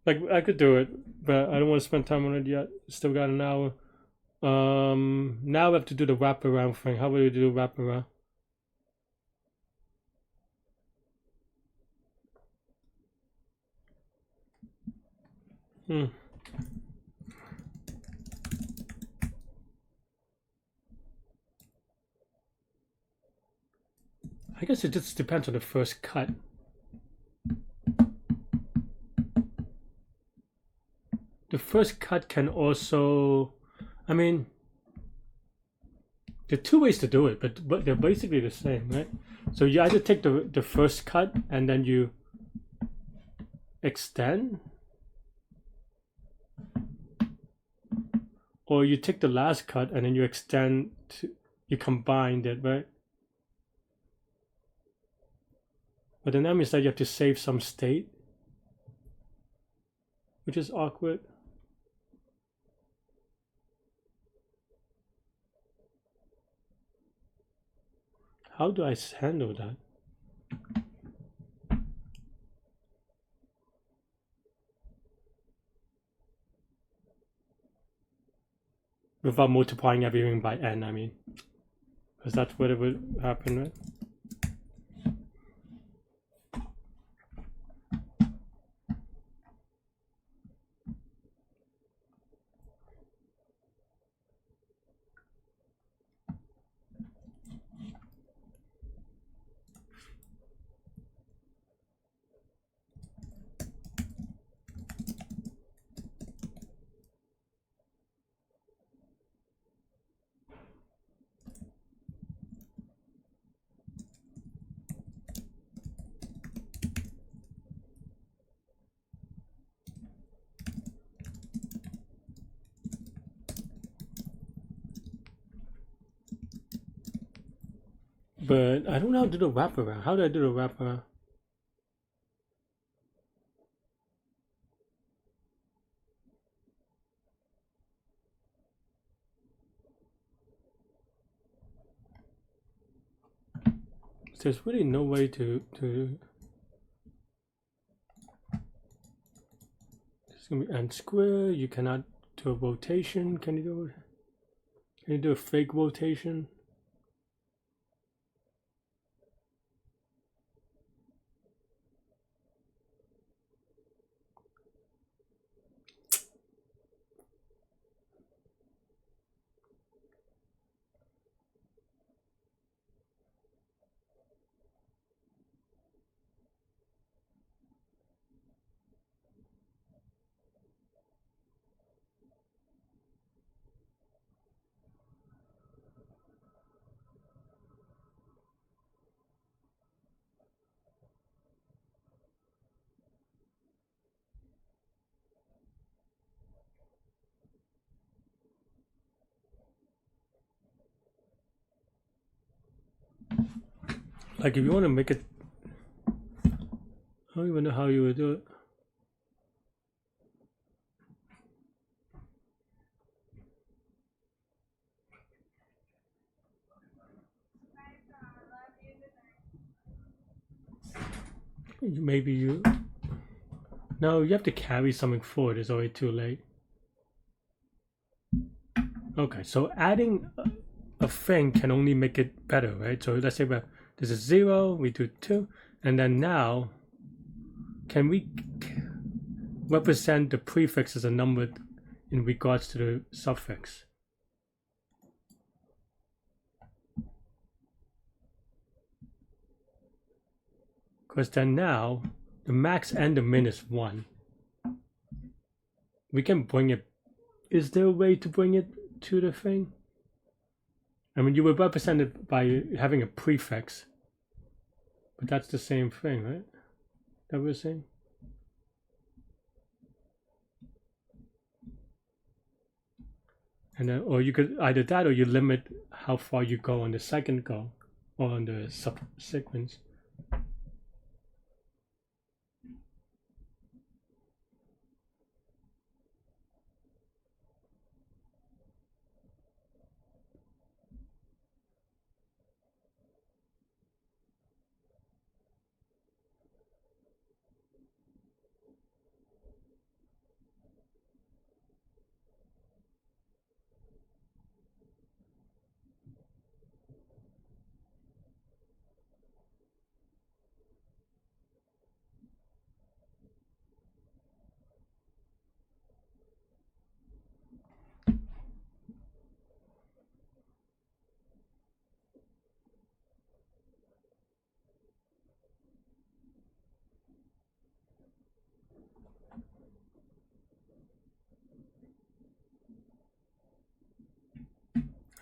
Like I could do it, but I don't want to spend time on it yet. Still got an hour. Now we have to do the wraparound thing. How will we do wraparound? I guess it just depends on the first cut. The first cut can also, I mean, there are two ways to do it, but they're basically the same, right? So you either take the first cut and then you extend, or you take the last cut and then you extend you combined it, right? But then that means that you have to save some state, which is awkward. How do I handle that? Without multiplying everything by n, I mean. Because that's what it would happen, right? But I don't know how to do the wraparound. How do I do the wraparound? There's really no way to it's gonna be n square. You cannot do a rotation. Can you do it? Can you do a fake rotation? Like if you want to make it, I don't even know how you would do it. Maybe you. No, you have to carry something forward. It's already too late. Okay, so adding a thing can only make it better, right? So let's say this is 0, we do 2, and then now, can we represent the prefix as a number in regards to the suffix? Because then now, the max and the min is 1. We can bring it. Is there a way to bring it to the thing? I mean, you would represent it by having a prefix, but that's the same thing, right? That we're saying? And then, or you could either that, or you limit how far you go on the second go, or on the subsequence.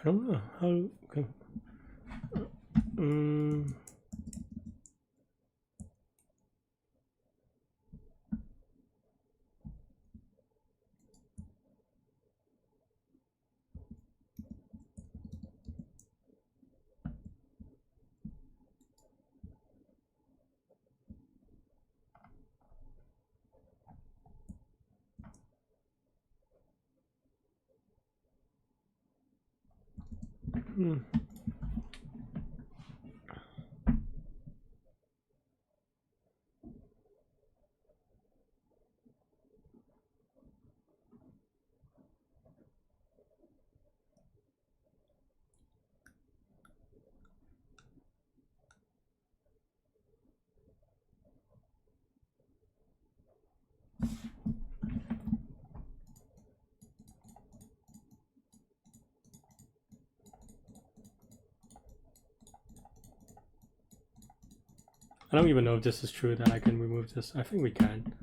I don't know how. Okay. I don't even know if this is true that I can remove this. I think we can.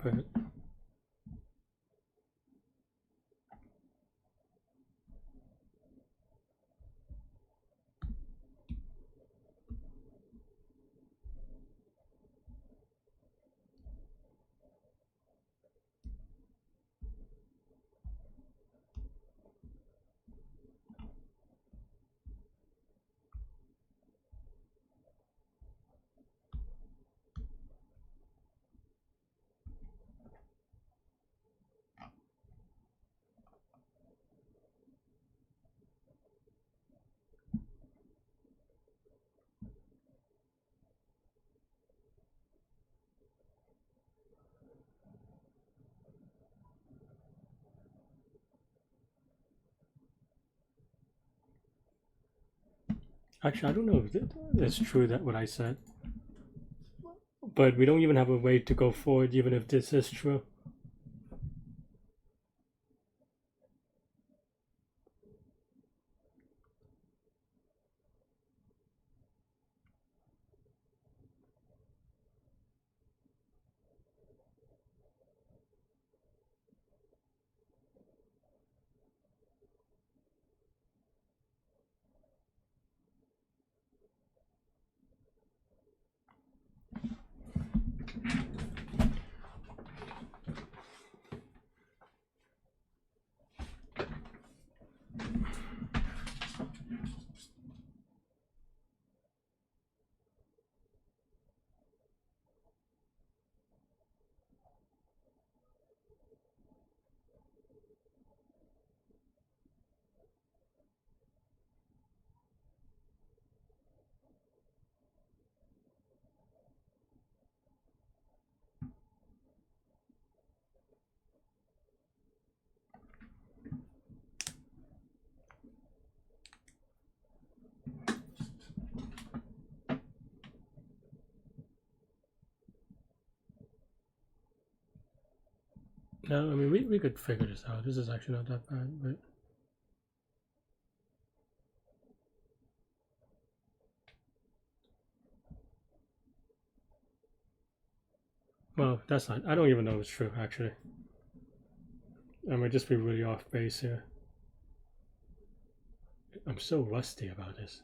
But Actually, I don't know if it's true that what I said, but we don't even have a way to go forward even if this is true. No, I mean we could figure this out. This is actually not that bad, but well, that's not. I don't even know if it's true actually. I might just be really off base here. I'm so rusty about this.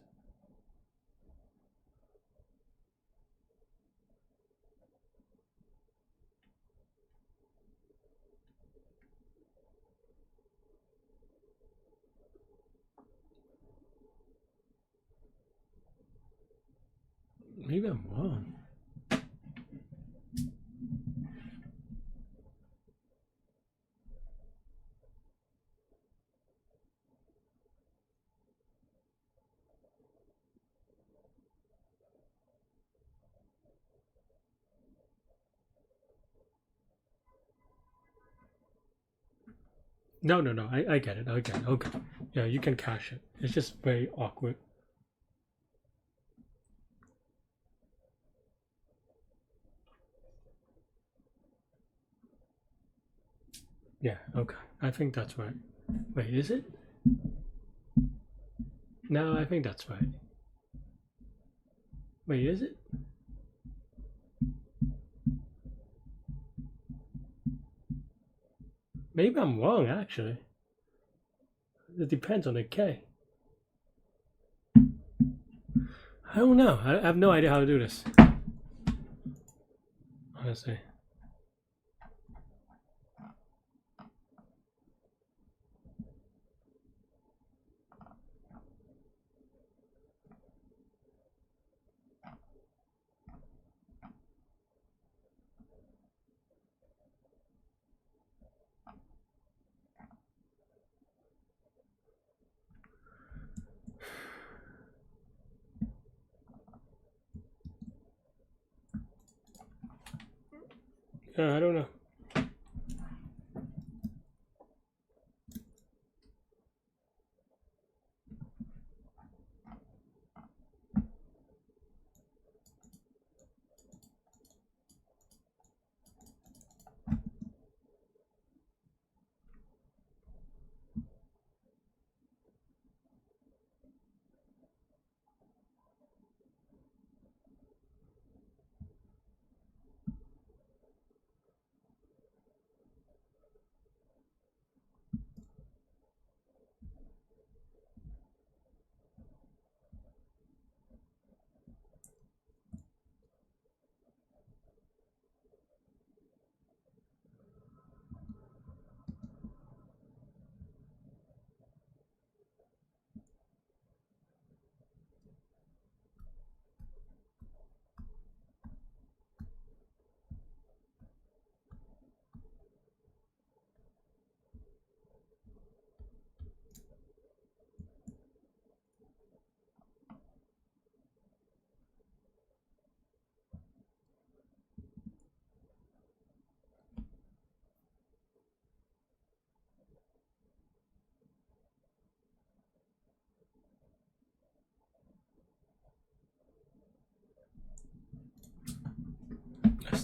Maybe I'm wrong. No, no, no. I get it. I get it. Okay. Yeah, you can cache it. It's just very awkward. Yeah, okay. I think that's right. Wait, is it? No, I think that's right. Wait, is it? Maybe I'm wrong, actually. It depends on the K. I don't know. I have no idea how to do this. Honestly. I don't know.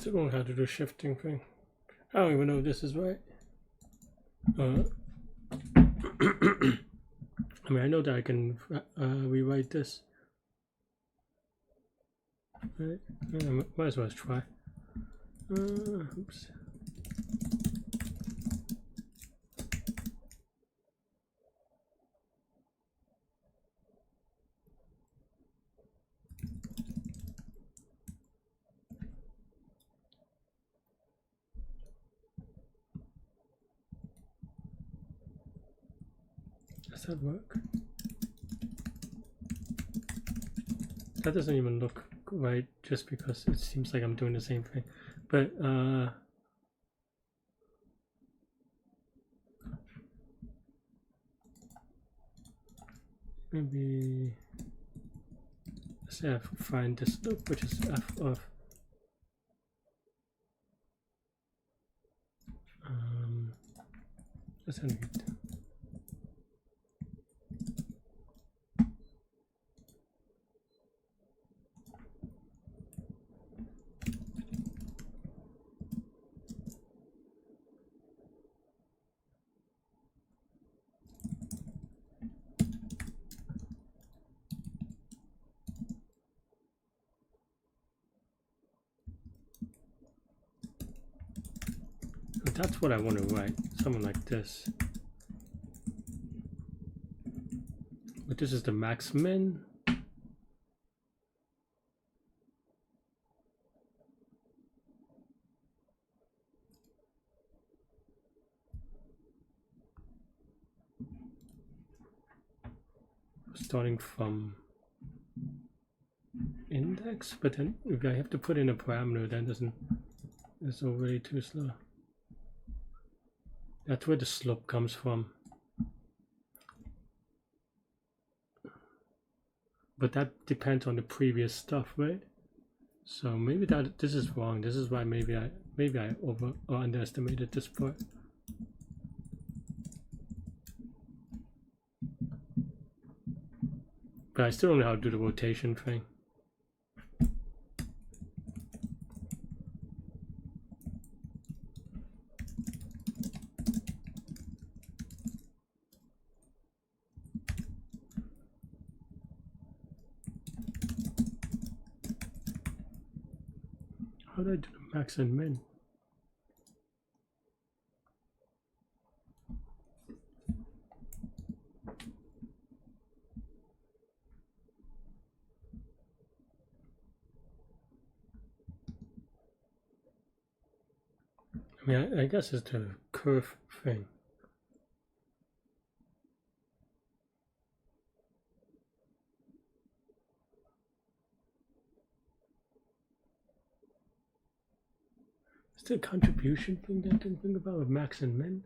still don't know how to do shifting thing. I don't even know if this is right. I mean, I know that I can rewrite this. Right. Might as well try. Oops. Does that work? That doesn't even look right just because it seems like I'm doing the same thing. But maybe let's say I find this loop, which is f of let's end it. That's what I want to write, something like this. But this is the max min. Starting from index, but then if I have to put in a parameter, then it's already too slow. That's where the slope comes from. But that depends on the previous stuff, right? So maybe this is wrong. This is why maybe I over or underestimated this part. But I still don't know how to do the rotation thing. How do I do the max and min? I mean, I guess it's the curve thing. Is the contribution thing that I didn't think about with max and min?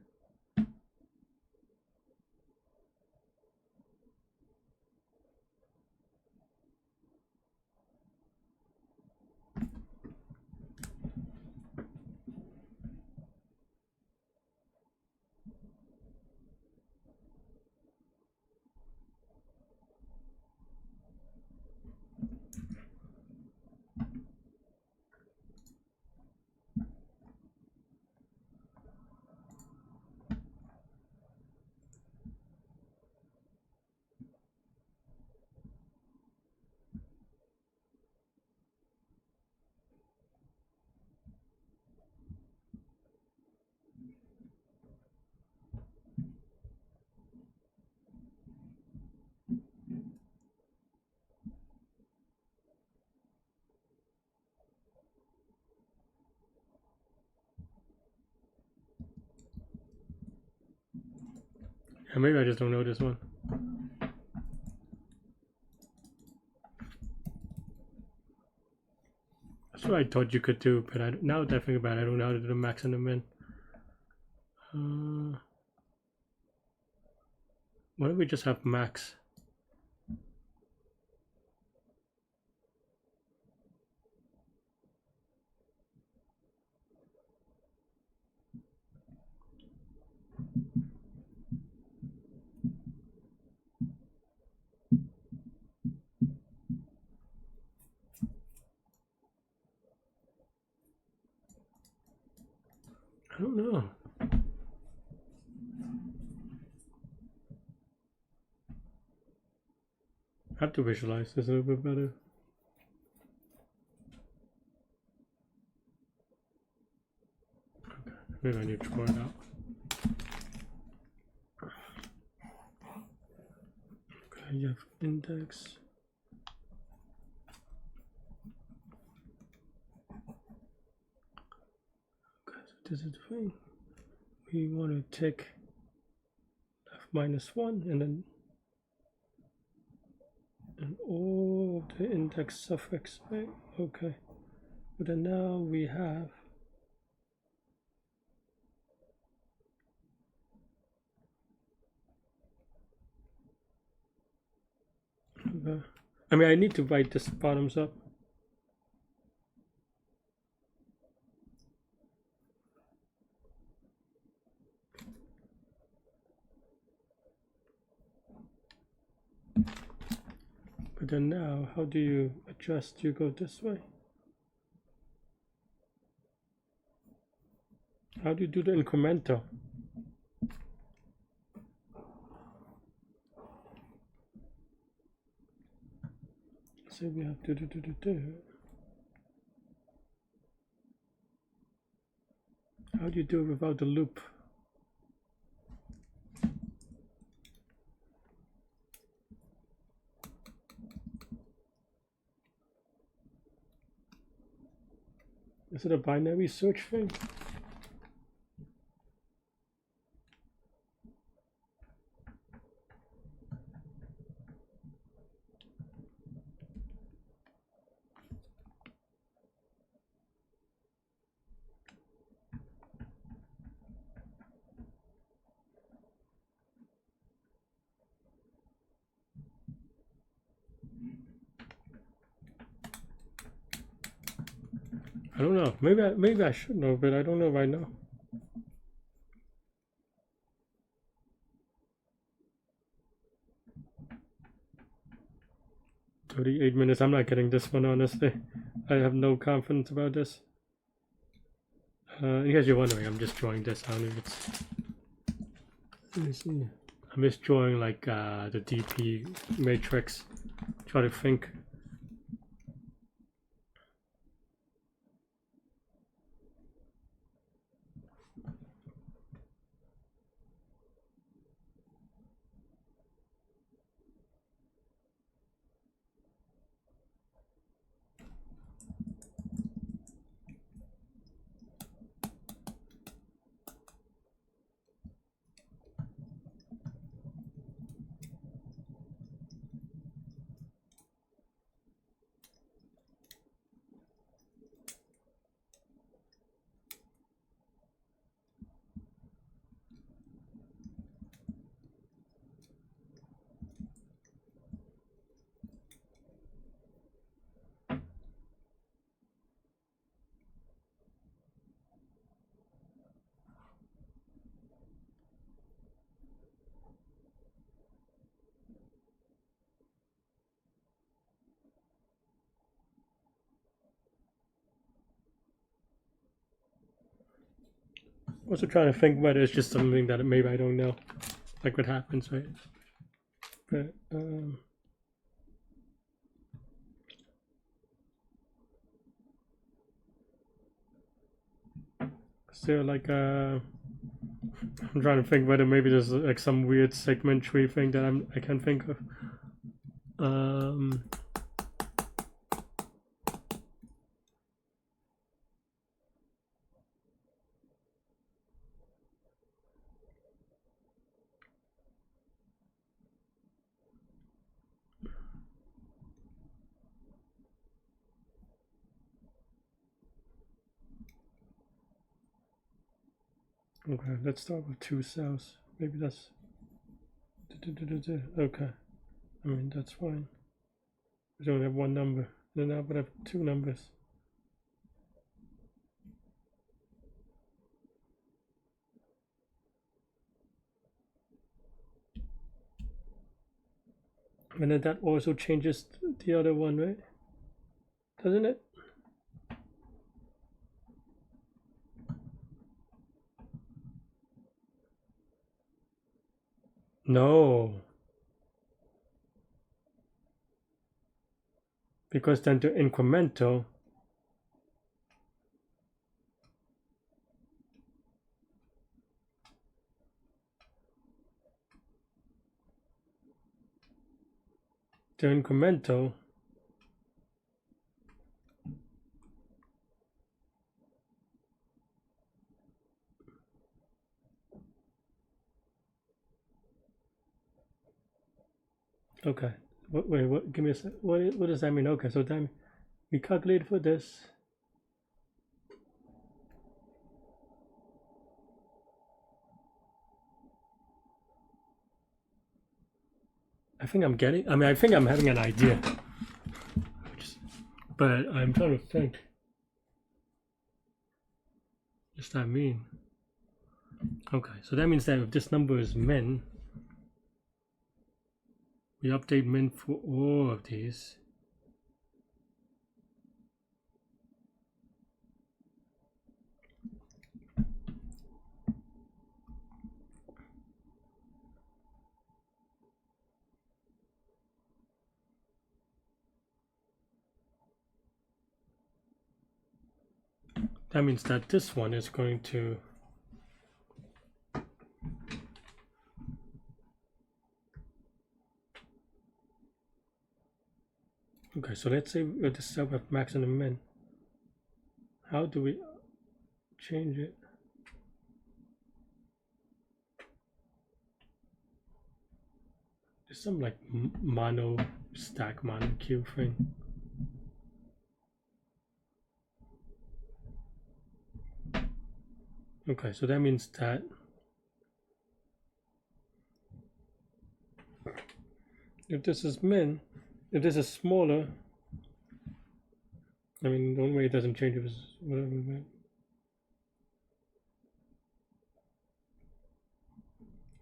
Yeah, maybe I just don't know this one. That's what I thought you could do, but now that I think about it, I don't know how to do the max and the min. Why don't we just have max? I don't know. I have to visualize this a little bit better. Okay, maybe I need to draw it out. Okay, you have index. Okay, so this is the thing. We want to take f-1 and then all the index suffix, right? Okay, but then now we have I mean, I need to write this bottoms up. But then now, how do you adjust? You go this way. How do you do the incremental? So we have to do. How do you do it without the loop? Is it a binary search thing? I don't know. Maybe I should know, but I don't know right now. "38 minutes. I'm not getting this one, honestly. I have no confidence about this. In case you're wondering, I'm just drawing this. I don't know if it's. Let me see. I'm just drawing like the DP matrix. Try to think. Also trying to think whether it's just something that maybe I don't know, like what happens, right? But still, like I'm trying to think whether maybe there's like some weird segment tree thing that I can't think of. Okay, let's start with 2 cells. Maybe that's okay. I mean, that's fine. We only have 1 number. Then now we have 2 numbers. And then that also changes the other one, right? Doesn't it? No. Because then the incremental okay. Wait, what? Give me a sec. What does that mean? Okay, so then we calculate for this. I think I'm getting. I mean, I think I'm having an idea, but I'm trying to think. What does that mean? Okay, so that means that if this number is min, we update min for all of these. That means that this one is going to okay, so let's say we this cell with max and a min. How do we change it? There's some like mono stack mono queue thing. Okay, so that means that if this is min, if this is smaller, I mean, the only way it doesn't change if it's whatever.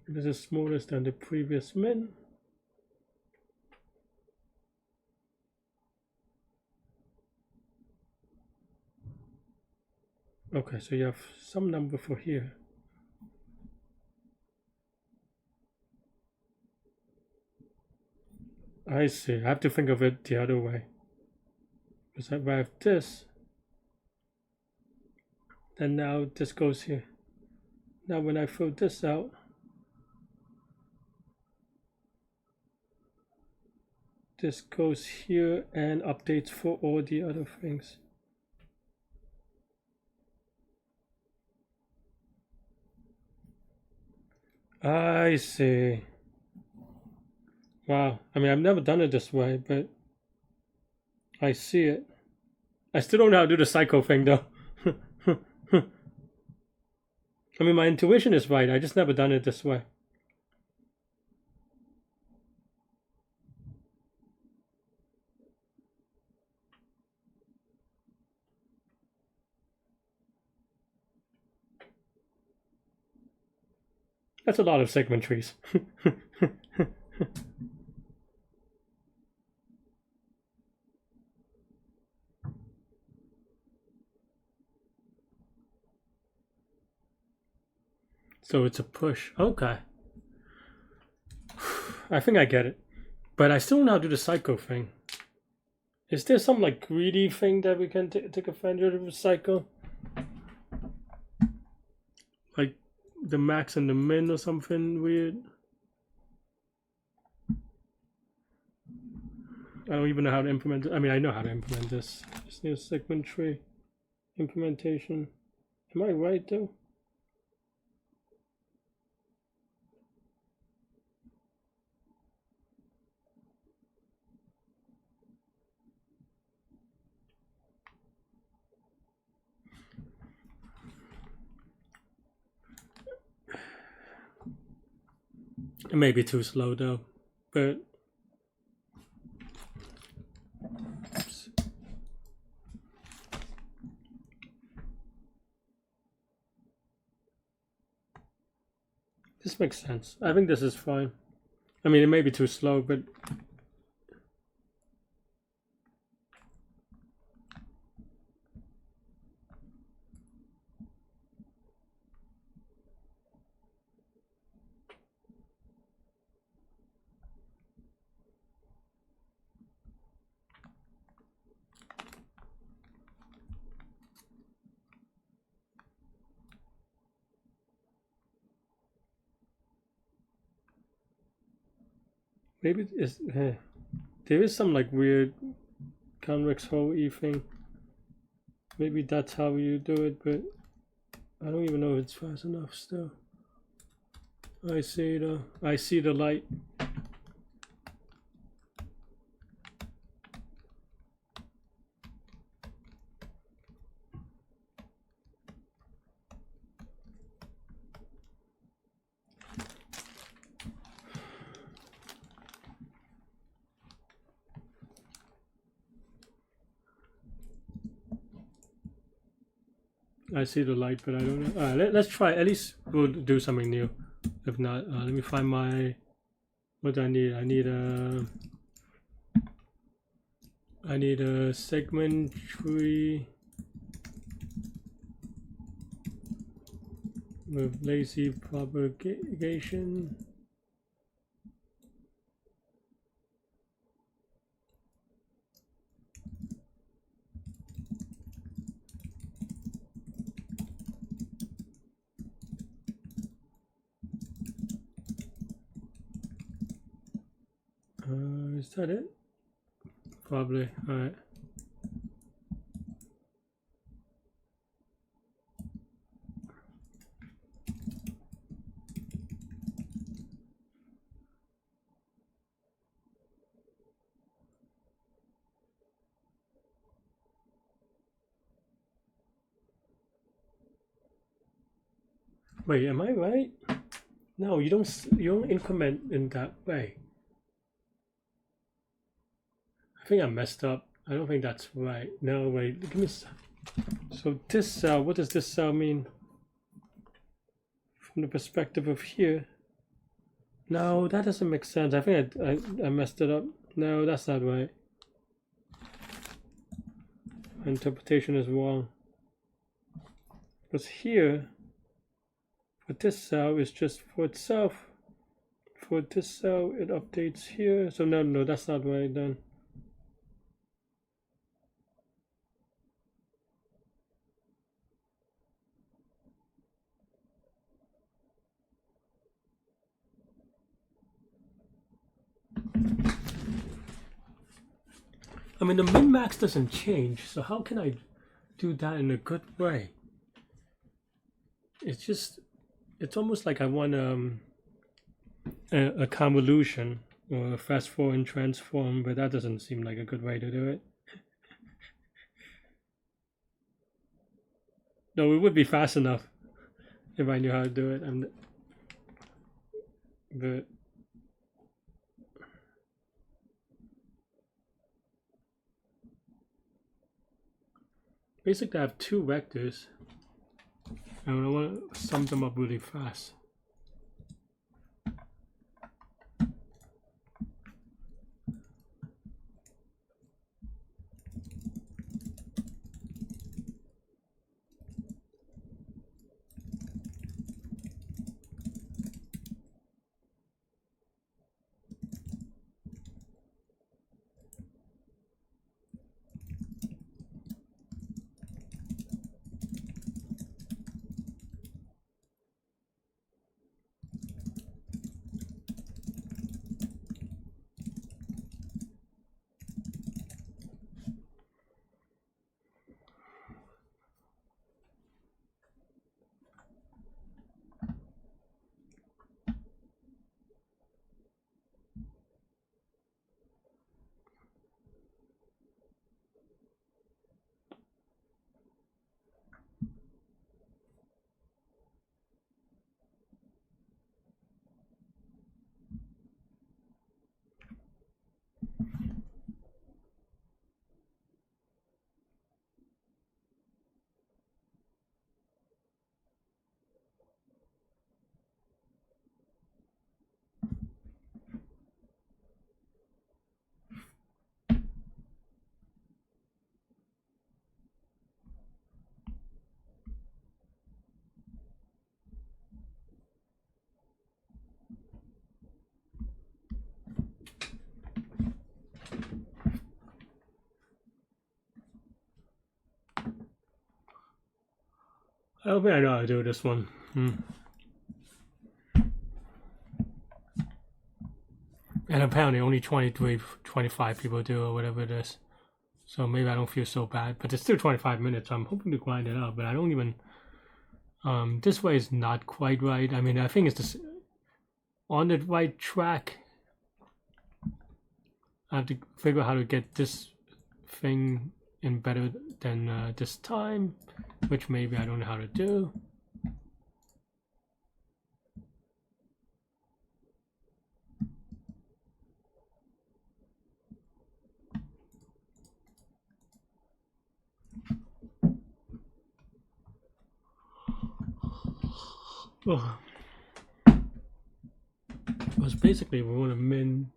If this is smaller than the previous min, okay, so you have some number for here. I see. I have to think of it the other way. Because if I have this, then now this goes here. Now when I throw this out, this goes here and updates for all the other things. I see. Wow. I mean, I've never done it this way, but I see it. I still don't know how to do the cycle thing, though. I mean, my intuition is right. I just never done it this way. That's a lot of segment trees. So it's a push. Okay. I think I get it. But I still don't know how to do the cycle thing. Is there some like greedy thing that we can take advantage of the cycle? Like the max and the min or something weird? I don't even know how to implement it. I mean, I know how to implement this. Just need a segment tree implementation. Am I right though? It may be too slow though, but oops. This makes sense. I think this is fine. I mean, it may be too slow, but maybe it's there is some like weird convex hole E thing. Maybe that's how you do it, but I don't even know if it's fast enough still. I see the light. I see the light, but I don't know. All right, let's try. At least we'll do something new. If not, let me find my. What do I need? I need a segment tree with lazy propagation. Is that it? Probably. All right. Wait, am I right? No, you don't increment in that way. I think I messed up. I don't think that's right. No, wait, give me. So this cell, what does this cell mean? From the perspective of here. No, that doesn't make sense. I think I messed it up. No, that's not right. My interpretation is wrong. Because here, for this cell is just for itself. For this cell, it updates here. So no, that's not right then. I mean, the min-max doesn't change, so how can I do that in a good way? It's almost like I want a convolution or a fast forward transform, but that doesn't seem like a good way to do it. No, it would be fast enough if I knew how to do it. But basically I have two vectors and I want to sum them up really fast. I don't think I know how to do this one. And apparently only 23, 25 people do, or whatever it is. So maybe I don't feel so bad. But it's still 25 minutes. So I'm hoping to grind it out. But I don't even... this way is not quite right. I mean, I think it's just on the right track. I have to figure out how to get this thing in better than this time, which maybe I don't know how to do. Oh. Because basically we want to min.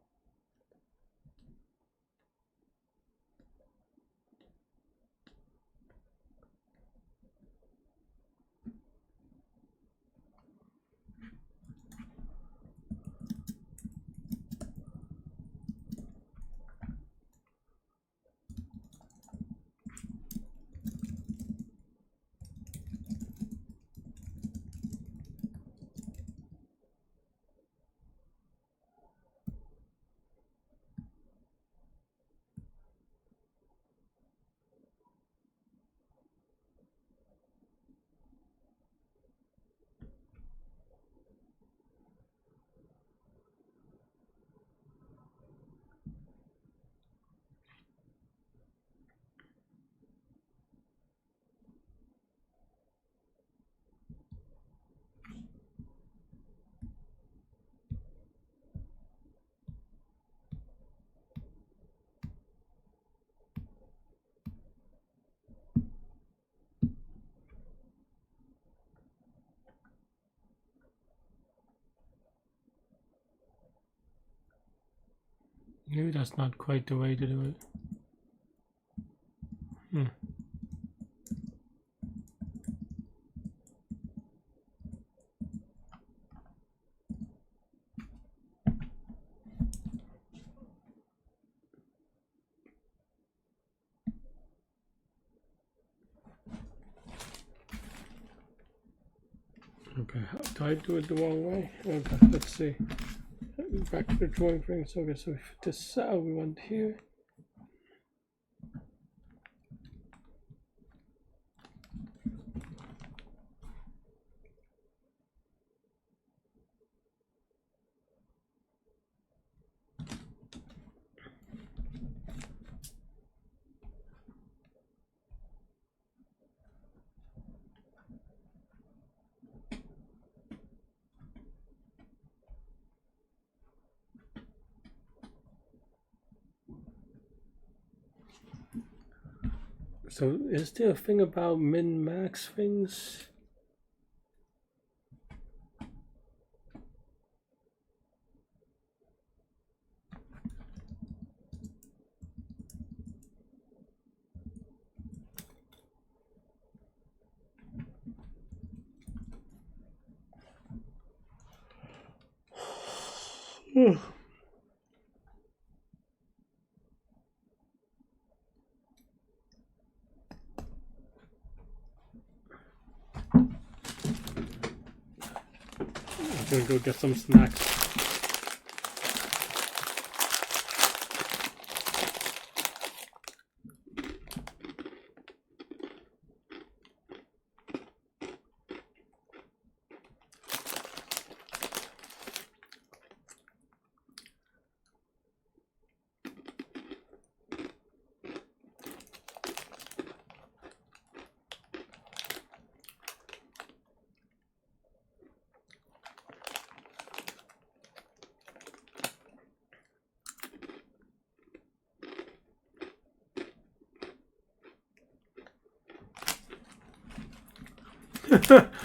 Maybe that's not quite the way to do it. Okay, how do I do it the wrong way? Okay, let's see. Back to the drawing frames. Okay, so this cell we want here. So is there a thing about min-max things? I'm gonna go get some snacks.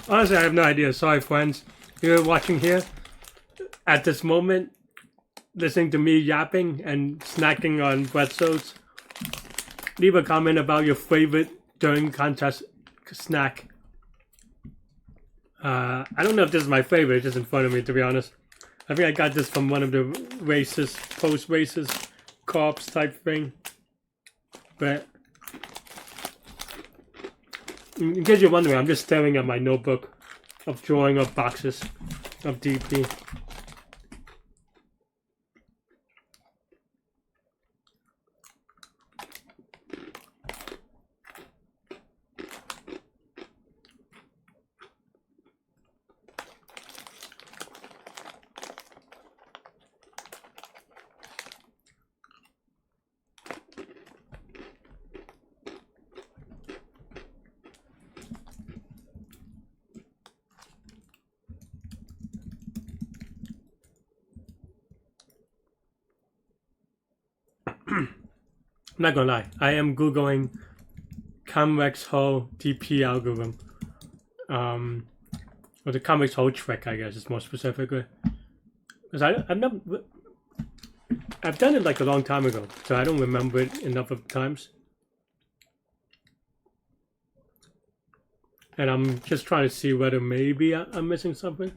Honestly, I have no idea. Sorry, friends. You're watching here at this moment, listening to me yapping and snacking on pretzels. Leave a comment about your favorite during contest snack. I don't know if this is my favorite. It's just in front of me, to be honest. I think I got this from one of the races, post-races, corps type thing. But in case you're wondering, I'm just staring at my notebook of drawing of boxes of DP. I'm not gonna lie, I am Googling convex hull DP algorithm. Or the convex hull trick, I guess, is more specifically. Because I've done it like a long time ago, so I don't remember it enough of times. And I'm just trying to see whether maybe I'm missing something.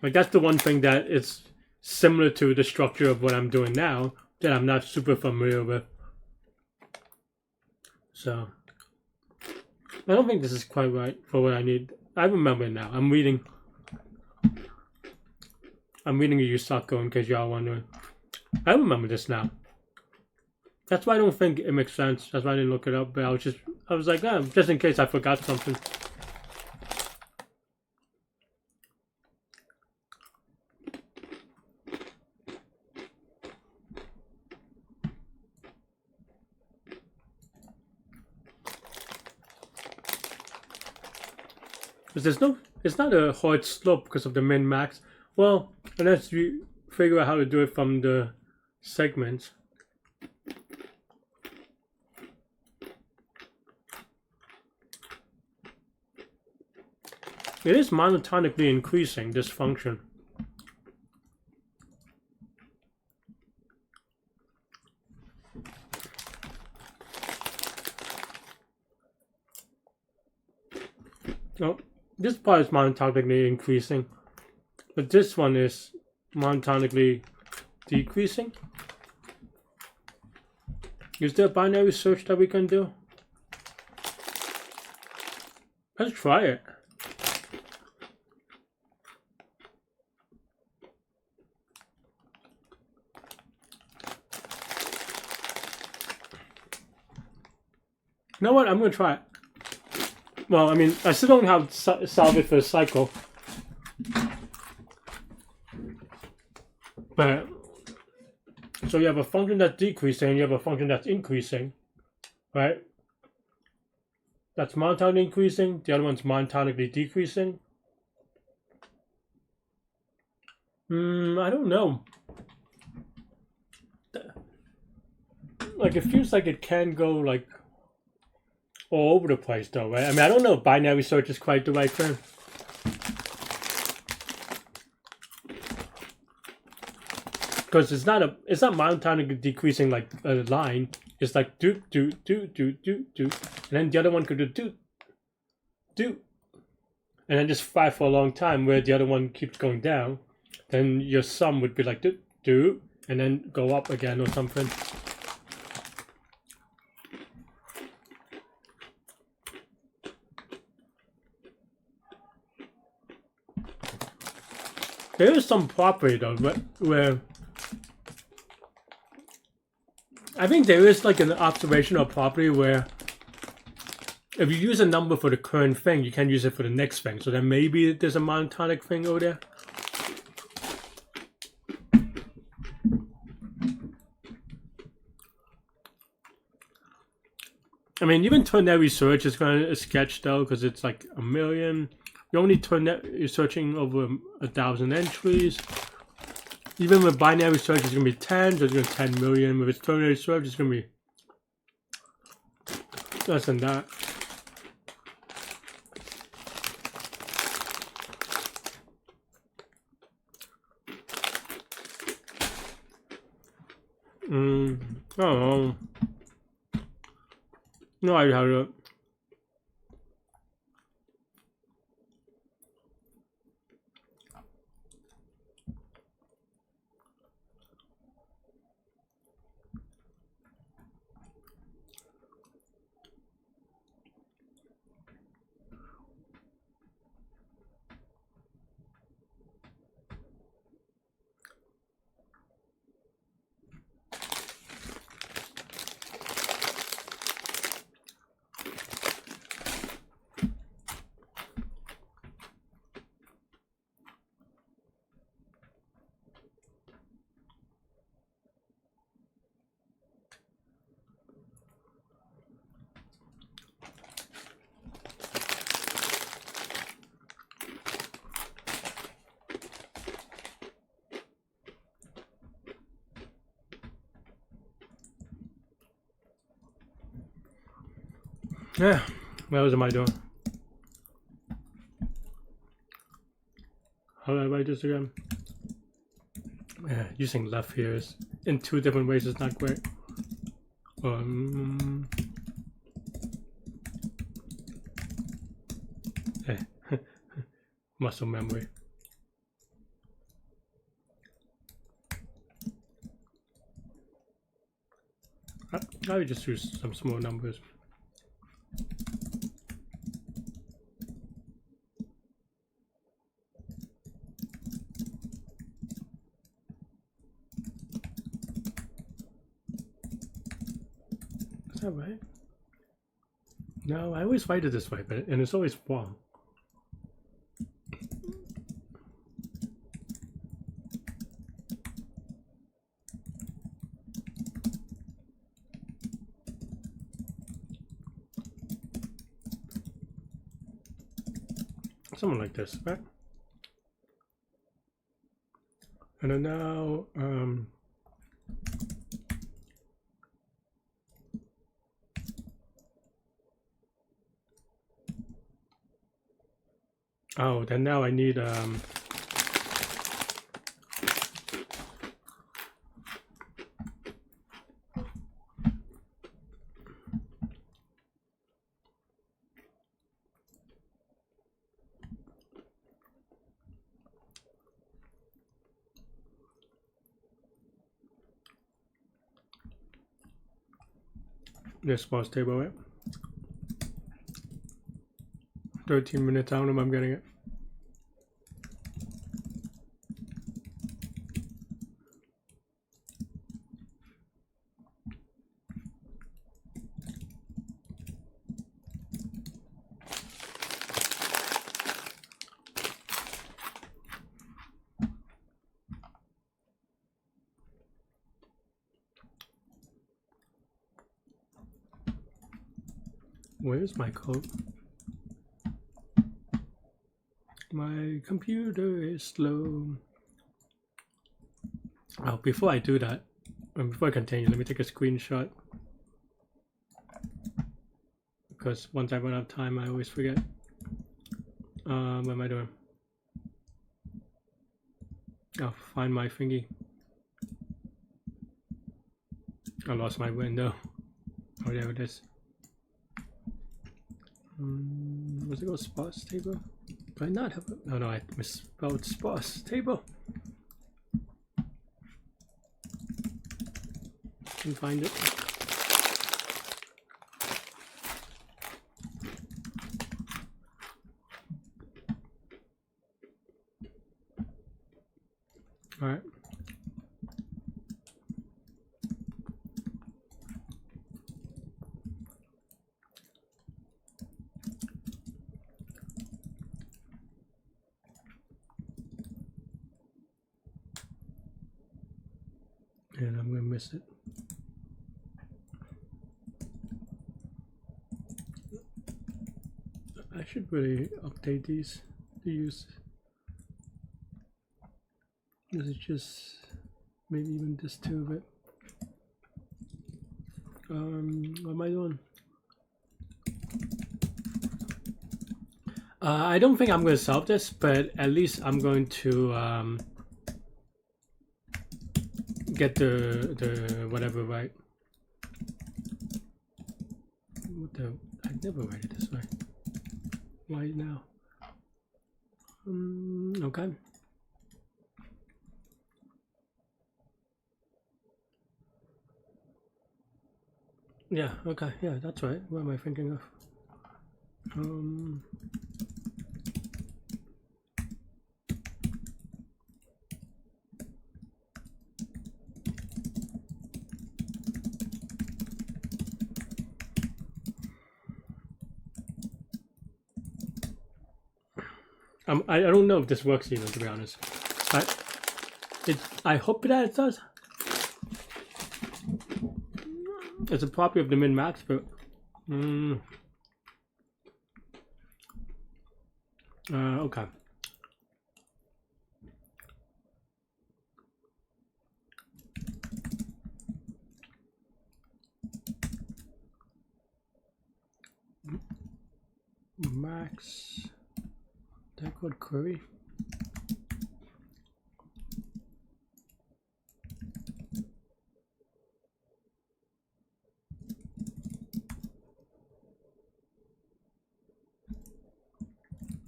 Like, that's the one thing that is similar to the structure of what I'm doing now that I'm not super familiar with. So I don't think this is quite right for what I need. I remember it now. I'm reading a Yusako in case y'all wondering. I remember this now. That's why I don't think it makes sense. That's why I didn't look it up. But I was like, oh, just in case I forgot something. Because it's not a hard slope because of the min max. Well, unless you figure out how to do it from the segments. It is monotonically increasing, this function. Oh, this part is monotonically increasing, but this one is monotonically decreasing. Is there a binary search that we can do? Let's try it. You know what? I'm gonna try it. Well, I mean, I still don't have to solve it for a cycle. But, so you have a function that's decreasing, and you have a function that's increasing, right? That's monotonically increasing, the other one's monotonically decreasing. I don't know. Like, it feels like it can go, like, all over the place though, right? I mean, I don't know if binary search is quite the right thing. Because it's not monotonically decreasing like a line. It's like do, and then the other one could do, and then just fly for a long time where the other one keeps going down. Then your sum would be like do, and then go up again or something. There is some property though, where I think there is like an observational property where if you use a number for the current thing, you can use it for the next thing. So then maybe there's a monotonic thing over there. I mean, even ternary search is kind of sketch though, because it's like 1 million. You only you're searching over 1,000 entries. Even with binary search, it's gonna be 10, so it's gonna be 10 million. With ternary search, it's gonna be less than that. I don't know. No idea how to do it. Yeah, what else am I doing? How do I write this again? Yeah, using left here is in 2 different ways is not great. Hey, muscle memory. I would just use some small numbers. Is that right? No, I always write it this way, and it's always wrong. Something like this, right? And then now, oh, then now I need this response table, right? 13 minutes, I don't know if I'm getting it. Where's my code? My computer is slow. Oh, before I do that, and before I continue, let me take a screenshot. Because once I run out of time, I always forget. What am I doing? I'll find my thingy. I lost my window. Oh, there it is. Was it called sparse table? Do I not have it? Oh no, I misspelled sparse table. Can find it. All right. And I'm gonna miss it. I should really update these to use. This is just maybe even this too, but what am I doing? I don't think I'm going to solve this, but at least I'm going to get the whatever right. What the? I never write it this way. Why now? Okay. Yeah. Okay. Yeah, that's right. What am I thinking of? I don't know if this works even, to be honest. I hope that it does. It's a property of the min-max, but okay. max Leetcode query.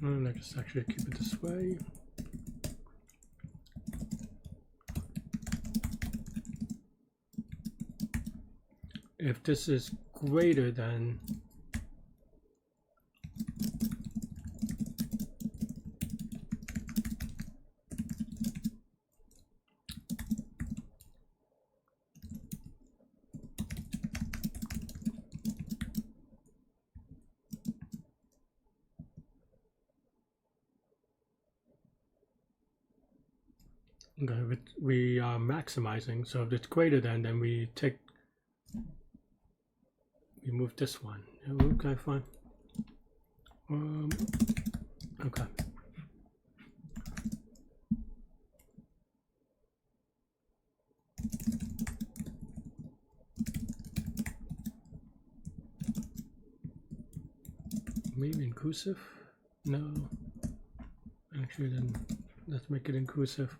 Let's actually keep it this way. If this is greater than we are maximizing, so if it's greater than, then we move this one. Okay, fine. Okay. Maybe inclusive? No. Actually, then let's make it inclusive.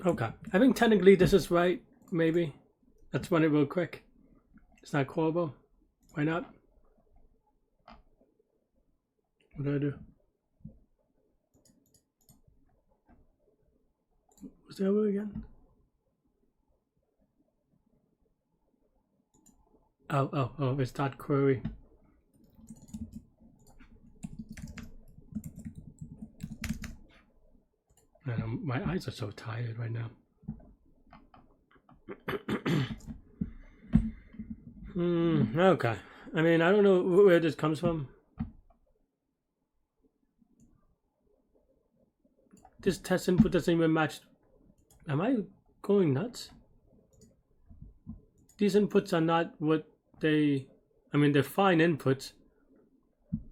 Okay, I think technically this is right, maybe. Let's run it real quick. It's not callable. Why not? What do I do? What's the other again? Oh, it's that query. I know, my eyes are so tired right now. Okay. I mean, I don't know where this comes from. This test input doesn't even match. Am I going nuts? These inputs are not what they... I mean, they're fine inputs,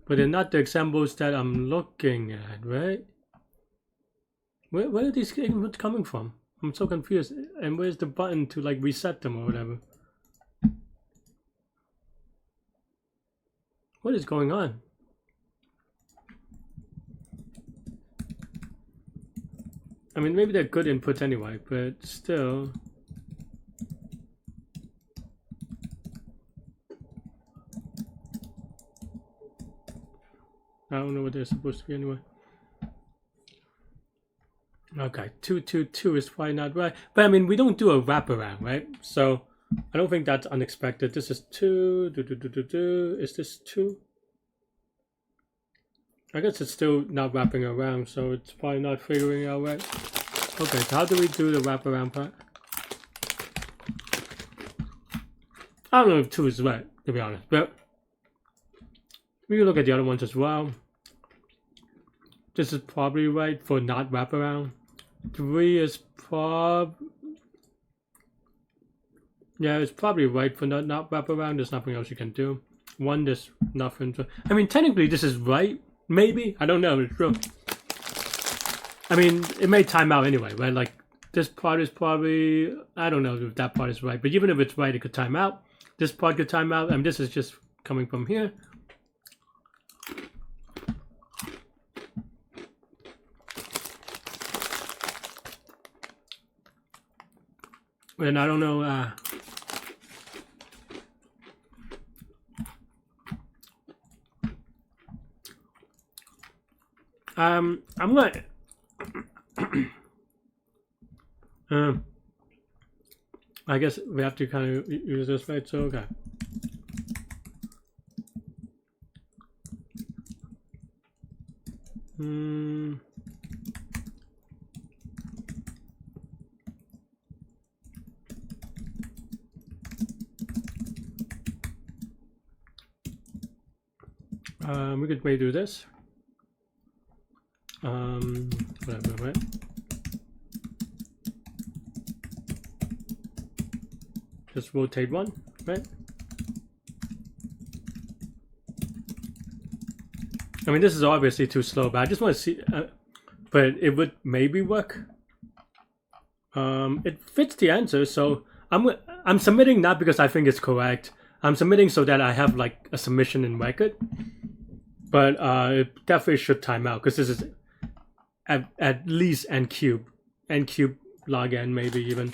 but they're not the examples that I'm looking at, right? Where are these inputs coming from? I'm so confused. And where's the button to like reset them or whatever? What is going on? I mean, maybe they're good inputs anyway, but still. I don't know what they're supposed to be anyway. Okay, 222 is probably not right. But I mean, we don't do a wraparound, right? So I don't think that's unexpected. This is 2. Is this 2? I guess it's still not wrapping around, so it's probably not figuring out right. Okay, so how do we do the wraparound part? I don't know if 2 is right, to be honest, but we can look at the other ones as well. This is probably right for not wraparound. 3 is yeah, it's probably right for not wraparound. There's nothing else you can do. 1, there's nothing. I mean, technically this is right. Maybe, I don't know. It's true. I mean, it may time out anyway, right? Like this part is probably, I don't know if that part is right, but even if it's right, it could time out. This part could time out, and this is just coming from here. And I don't know. I'm gonna. I guess we have to kind of use this, right? So okay. We could maybe do this. Whatever, right? Just rotate one, right? I mean, this is obviously too slow, but I just want to see, but it would maybe work. It fits the answer, so I'm submitting not because I think it's correct. I'm submitting so that I have like a submission in record. But it definitely should time out because this is at least n cube log n, maybe even.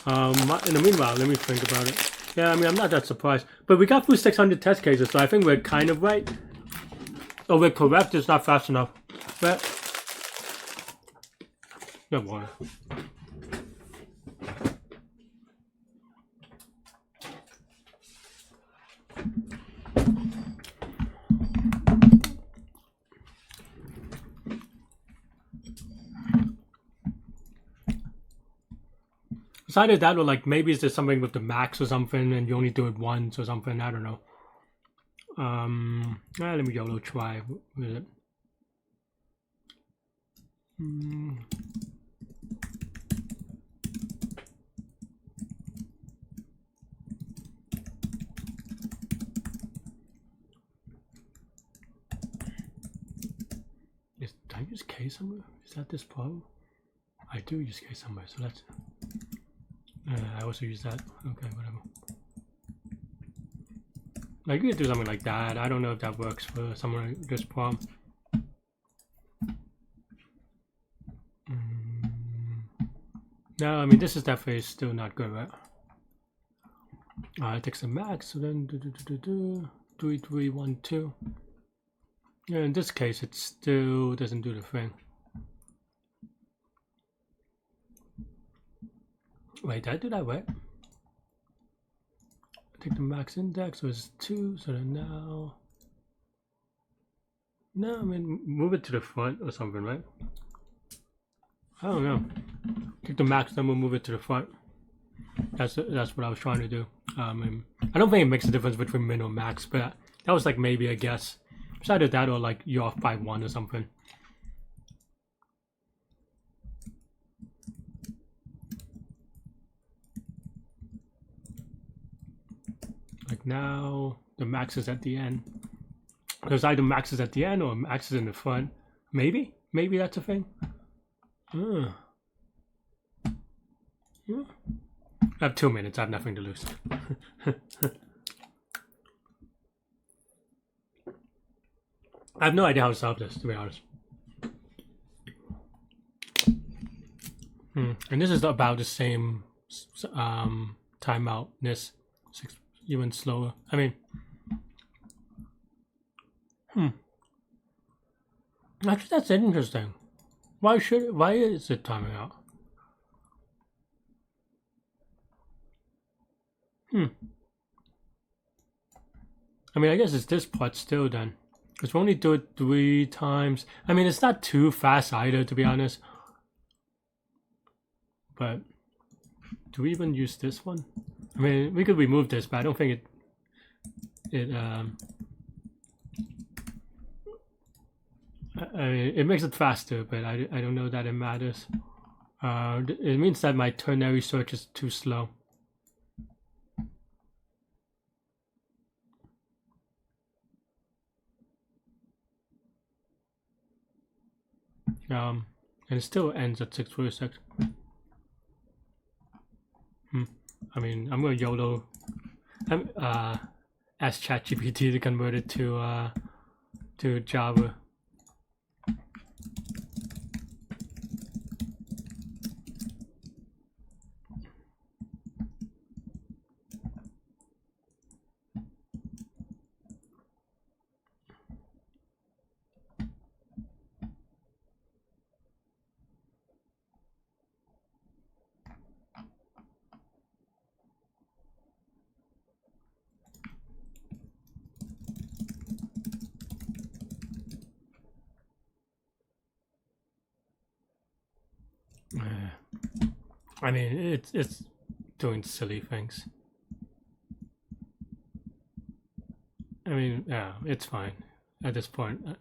In the meanwhile, let me think about it. Yeah, I mean, I'm not that surprised. But we got through 600 test cases, so I think we're kind of right. Oh, we're correct, it's not fast enough. But no water. It's either that or like maybe it's just something with the max or something and you only do it once or something, I don't know. Let me YOLO try with it. Did I use K somewhere? Is that this problem? I do use K somewhere, so that's... I also use that. Okay, whatever. Like, you could do something like that. I don't know if that works for someone like this problem. No, I mean, this is definitely still not good, right? It takes a max, so then 3, 3, 1, 2. Yeah, in this case, it still doesn't do the thing. Wait, did I do that right? Take the max index, so it's 2, so then now... No, I mean, move it to the front or something, right? I don't know. Take the max number, move it to the front. That's what I was trying to do. I don't think it makes a difference between min or max, but that was like maybe a guess. It's either that or like you're off by 1 or something. Like now, the max is at the end. There's either max is at the end or max is in the front. Maybe that's a thing. Yeah. I have 2 minutes. I have nothing to lose. I have no idea how to solve this, to be honest. And this is about the same timeoutness, even slower. I mean, actually, that's interesting. Why is it timing out? I mean, I guess it's this part still then. Because we only do it 3 times. I mean, it's not too fast either, to be honest. But do we even use this one? I mean, we could remove this, but I don't think it makes it faster, but I don't know that it matters. It means that my ternary search is too slow. And it still ends at 646. I mean, I'm going to YOLO. Ask ChatGPT to convert it to Java. I mean, it's doing silly things. I mean, yeah, it's fine at this point.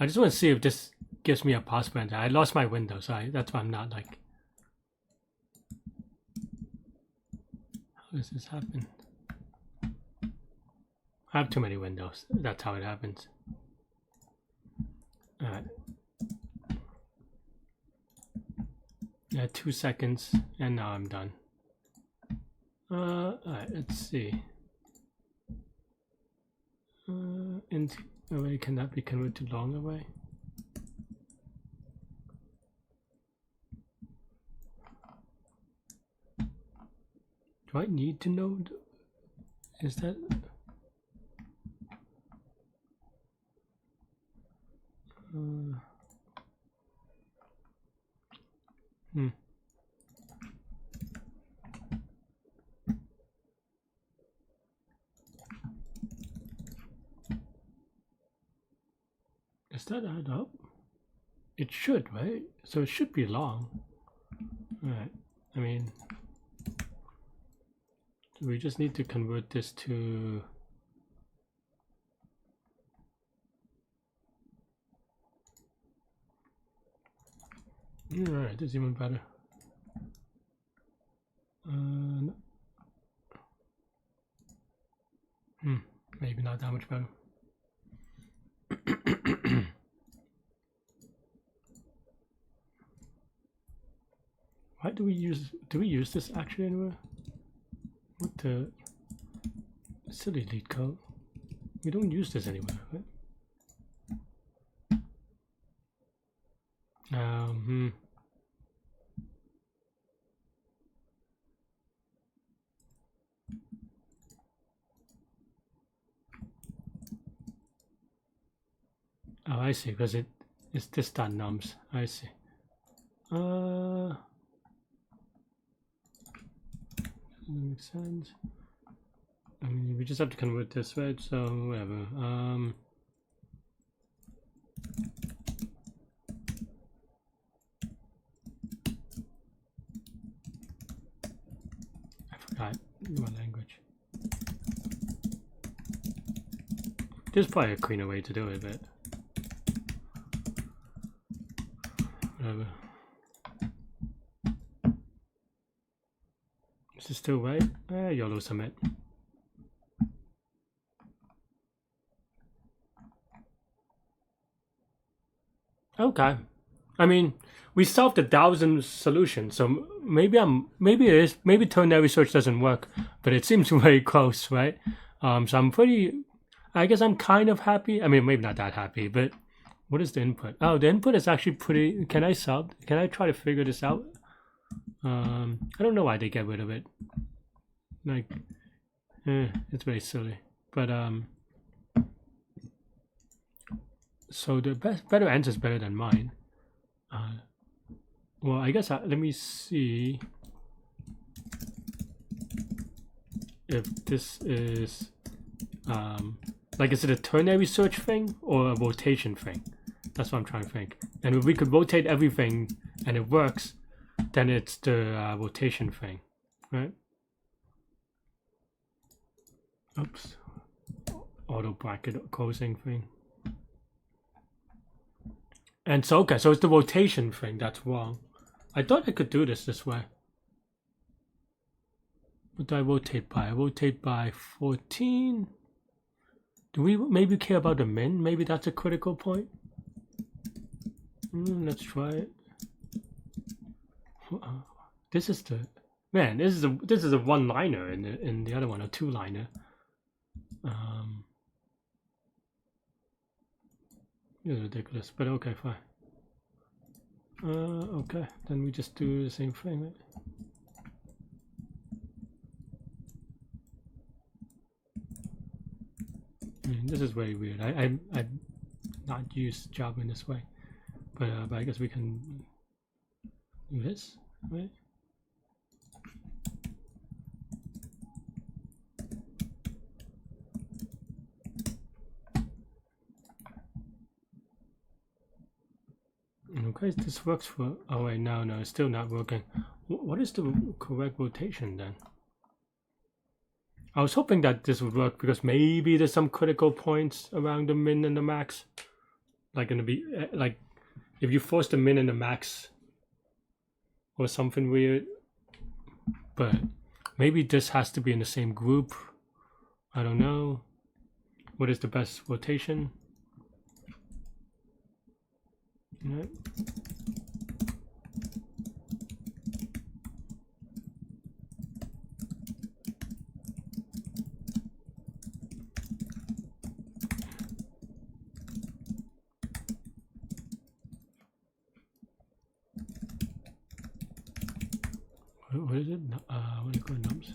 I just want to see if this gives me a possible answer. I lost my window, so that's why I'm not like... does this happen? I have too many windows. That's how it happens. Alright. Yeah, 2 seconds, and now I'm done. Alright, let's see. Int array cannot be converted to long array. Do I need to know? Is that? Does that add up? It should, right? So it should be long. Alright, I mean, we just need to convert this to... Alright, this is even better. No. Maybe not that much better. Why do we use this actually anywhere? What the silly Leetcode? We don't use this anywhere, right? Oh, I see, because it's this dot nums. I see. Makes sense. I mean, we just have to convert this, right? So whatever. I forgot what language. There's probably a cleaner way to do it, but whatever. Is this still right? YOLO submit. Okay. I mean, we solved 1,000 solutions, so maybe it is, maybe ternary search doesn't work, but it seems very close, right? So I guess I'm kind of happy. I mean, maybe not that happy, but what is the input? Oh, the input is actually pretty. Can I try to figure this out? I don't know why they get rid of it. Like, it's very silly. But so the better answer is better than mine. Well, I guess let me see if this is like, is it a ternary search thing or a rotation thing? That's what I'm trying to think. And if we could rotate everything and it works, then it's the rotation thing, right? Oops. Auto bracket closing thing. And so, okay, so it's the rotation thing that's wrong. I thought I could do this way. What do I rotate by? I rotate by 14. Do we maybe care about the min? Maybe that's a critical point. Let's try it. This is the man. This is a one-liner in the other one, a two-liner. It's ridiculous, but okay, fine. Okay, then we just do the same thing, right? This is very weird. I've not used Java in this way, but I guess we can do this, right? Okay, this works for. Oh wait, no, it's still not working. What is the correct rotation then? I was hoping that this would work because maybe there's some critical points around the min and the max. Like gonna be like if you force the min and the max or something weird. But Maybe this has to be in the same group. I don't know. What is the best rotation? Right. What is it? What do you call it? Nums?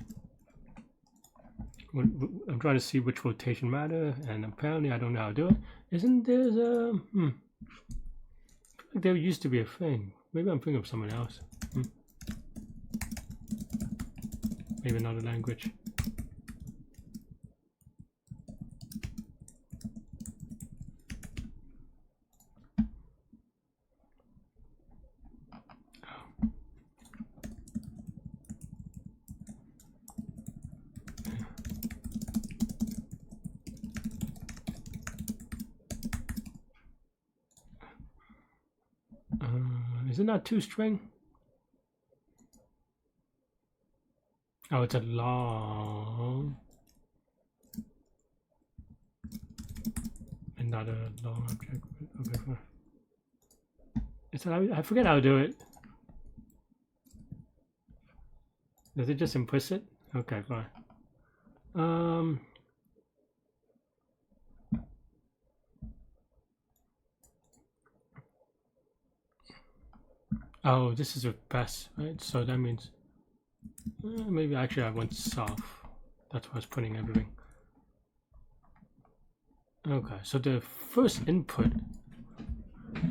I'm trying to see which rotation matter, and apparently I don't know how to do it. Isn't there a like there used to be a thing? Maybe I'm thinking of someone else. Maybe another language. Is it not two string? Oh, it's a long and not a long object. Okay, it's I forget how to do it. Is it just implicit? Okay, fine. Oh, this is a pass, right? So that means maybe actually I want soft. That's why I was putting everything. Okay, so the first input.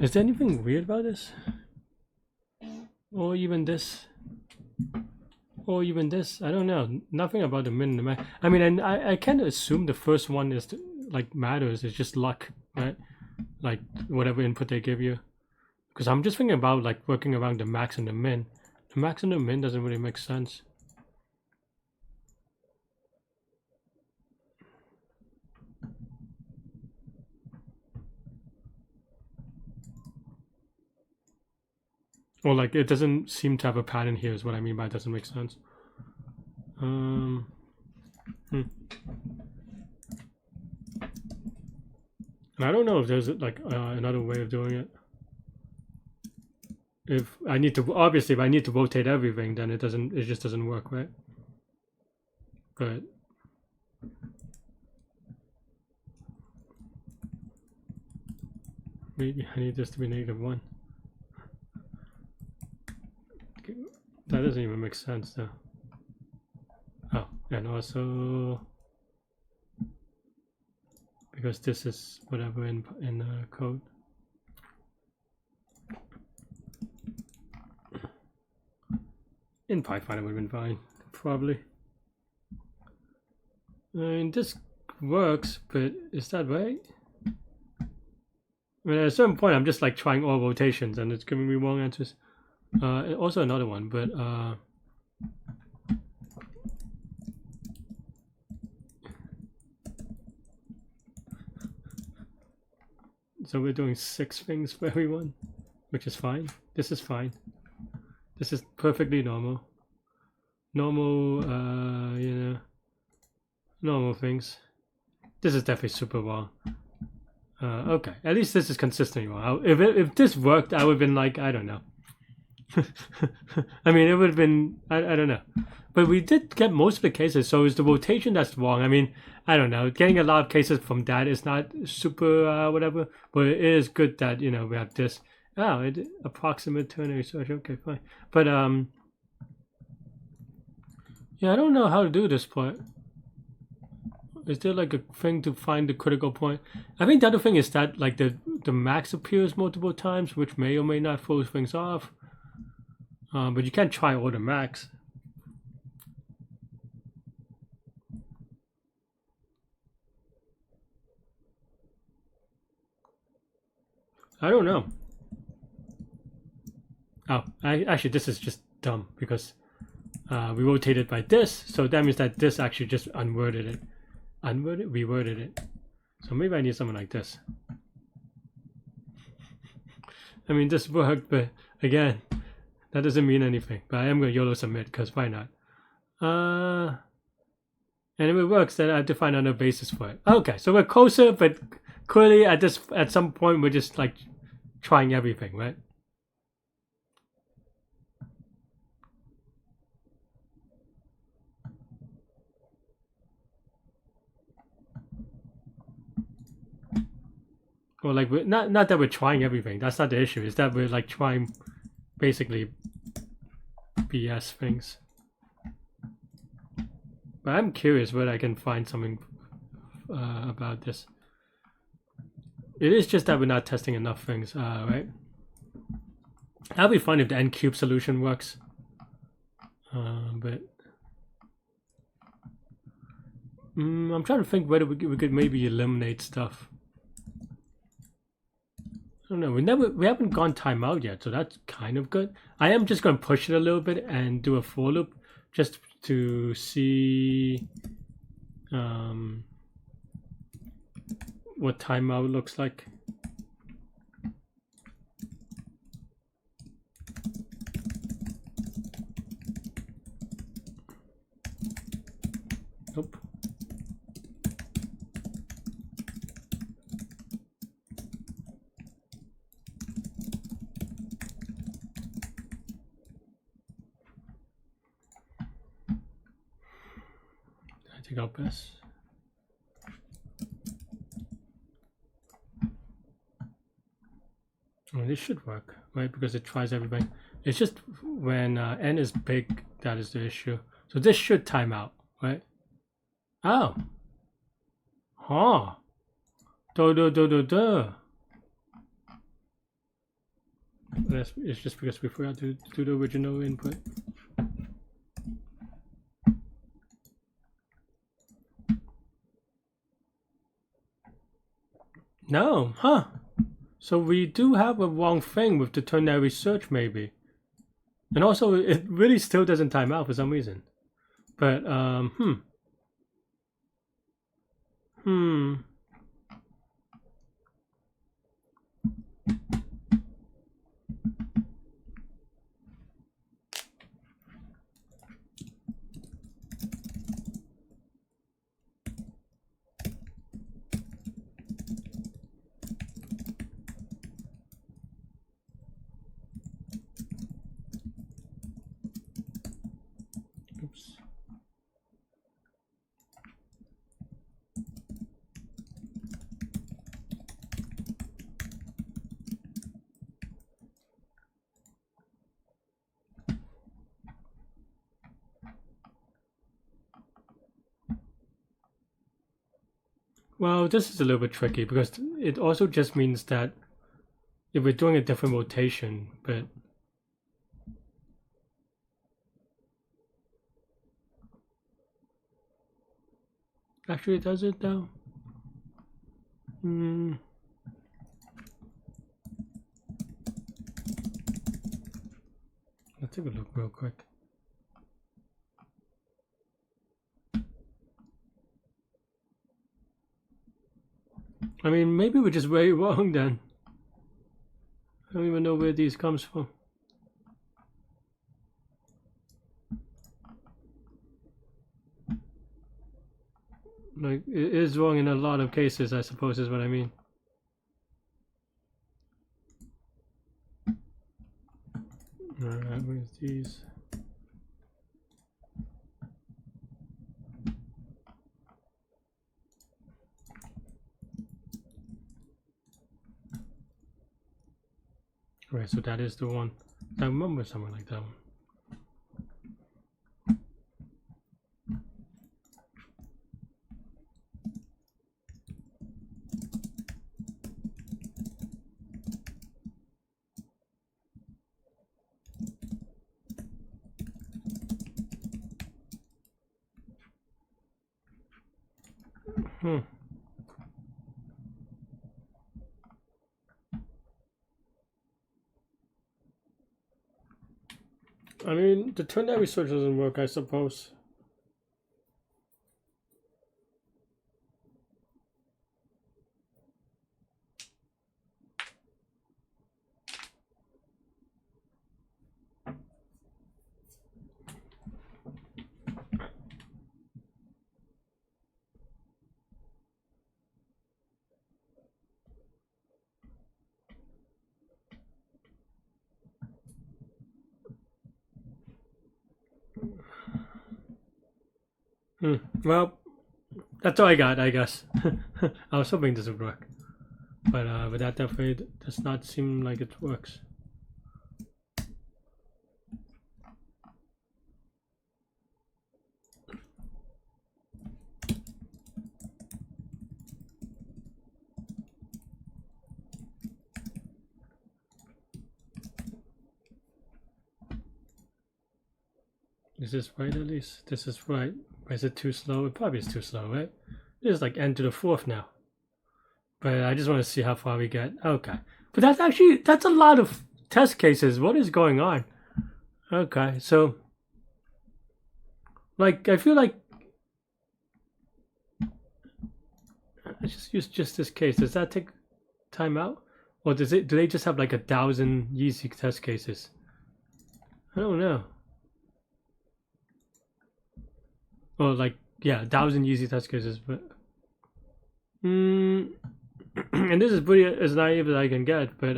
Is there anything weird about this? Or even this? Or even this? I don't know. Nothing about the min and the max. I mean, and I kind of assume the first one is like matters. It's just luck, right? Like whatever input they give you. Because I'm just thinking about like working around the max and the min. The max and the min doesn't really make sense. Or like it doesn't seem to have a pattern here is what I mean by it doesn't make sense. And I don't know if there's like another way of doing it. If I need to, obviously if I need to rotate everything, then it just doesn't work, right? But maybe I need this to be -1. That doesn't even make sense though. Oh, and also because this is whatever in code. In Python it would have been fine, probably. I mean, this works, but is that right? I mean, at a certain point I'm just like trying all rotations and it's giving me wrong answers. Also another one, but so we're doing 6 things for everyone, which is fine. This is fine. This is perfectly normal. Normal, you know, normal things. This is definitely super wrong. Okay, at least this is consistently wrong. If this worked, I would have been like, I don't know. I mean, it would have been, I don't know. But we did get most of the cases, so it's the rotation that's wrong. I mean, I don't know. Getting a lot of cases from that is not super whatever, but it is good that, you know, we have this. Oh, it approximate ternary search. Okay, fine. But yeah, I don't know how to do this part. Is there like a thing to find the critical point? I think the other thing is that like the max appears multiple times, which may or may not throw things off. But you can't try all the max. I don't know. Oh, actually this is just dumb because we rotated by this, so that means that this actually just unworded it. Reworded it. So maybe I need something like this. I mean, this worked, but again, that doesn't mean anything. But I am going to YOLO submit because why not? And if it works, then I have to find another basis for it. Okay, so we're closer, but clearly at some point we're just like trying everything, right? Or like we're not that we're trying everything. That's not the issue. It's that we're like trying basically BS things. But I'm curious whether I can find something about this. It is just that we're not testing enough things, right? That'll be fun if the n-cube solution works. But I'm trying to think whether we could maybe eliminate stuff. I don't know. We haven't gone timeout yet, so that's kind of good. I am just going to push it a little bit and do a for loop just to see what timeout looks like. Nope. I think I'll pass. Oh, this should work, right? Because it tries everything. It's just when n is big, that is the issue. So this should time out, right? Oh. Huh. It's just because we forgot to do the original input. No, huh? So we do have a wrong thing with the ternary search, maybe. And also, it really still doesn't time out for some reason. But, oops. Well, this is a little bit tricky because it also just means that if we're doing a different rotation, but actually does it though? Let's take a look real quick. I mean, maybe we're just very wrong then. I don't even know where these comes from. Like, it is wrong in a lot of cases, I suppose is what I mean. Alright, where's these? Right, so that is the one. I remember something like that one. I mean, the ternary search doesn't work, I suppose. Well, that's all I got, I guess. I was hoping this would work, but that definitely does not seem like it works. Is this right at least? This is right. Is it too slow? It probably is too slow, right? It is like n to the 4th now. But I just want to see how far we get. Okay. But that's a lot of test cases. What is going on? Okay, so like I feel like let's just use just this case. Does that take time out? Or do they just have like 1,000 easy test cases? I don't know. Or like, yeah, 1,000 easy test cases, but and this is pretty as naive as I can get, but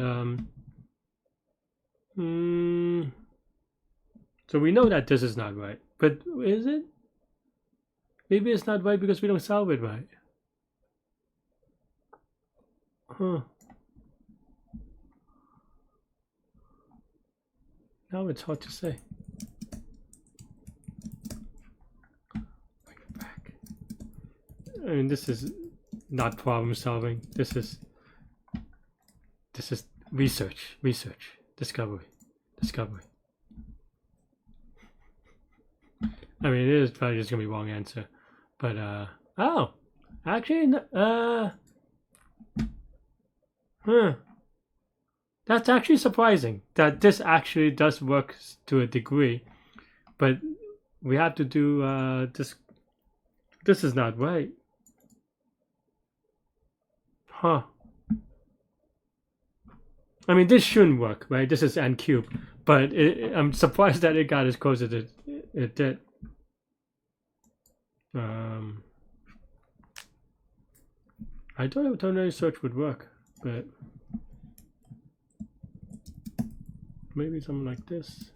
so we know that this is not right, but is it? Maybe it's not right because we don't solve it right. Huh. Now it's hard to say. I mean, this is not problem solving. This is research, discovery. I mean, it is probably just gonna be wrong answer, but oh, actually, that's actually surprising that this actually does work to a degree, but we have to do this. This is not right. Huh. I mean, this shouldn't work, right? This is n cubed, but I'm surprised that it got as close as it did. I don't know if ternary search would work, but maybe something like this.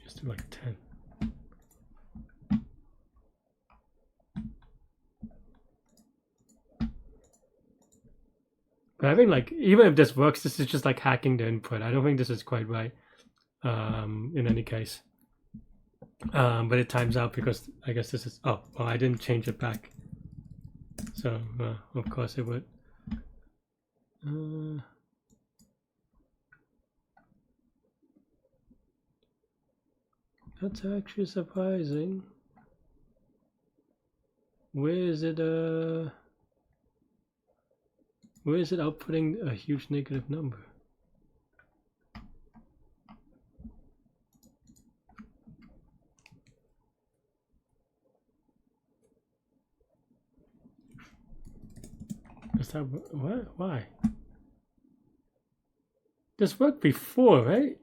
Just do like 10. But I think like even if this works, this is just like hacking the input. I don't think this is quite right. In any case. But it times out because I guess this is well, I didn't change it back. So of course it would. That's actually surprising. Where is it outputting a huge negative number? Is that what? Why? This worked before, right?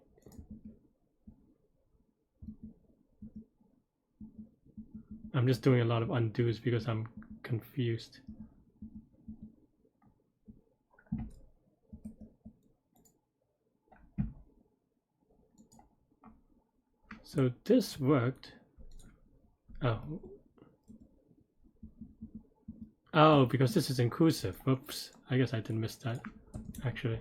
I'm just doing a lot of undos because I'm confused. So this worked. Oh, because this is inclusive. Whoops. I guess I didn't miss that, actually.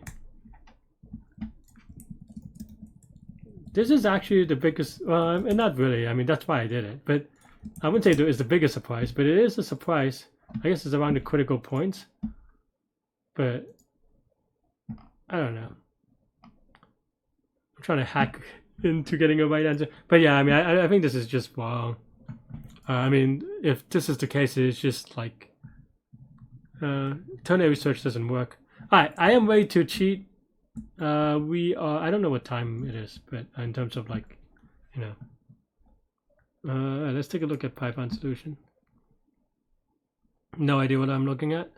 This is actually the biggest, and not really. I mean, that's why I did it. But I wouldn't say it is the biggest surprise, but it is a surprise. I guess it's around the critical points. But I don't know. I'm trying to hack into getting a right answer. But yeah, I mean, I think this is just wrong. I mean, if this is the case, it's just like ternary search doesn't work. Alright, I am ready to cheat. We are, I don't know what time it is, but in terms of like, you know. Let's take a look at Python solution. No idea what I'm looking at.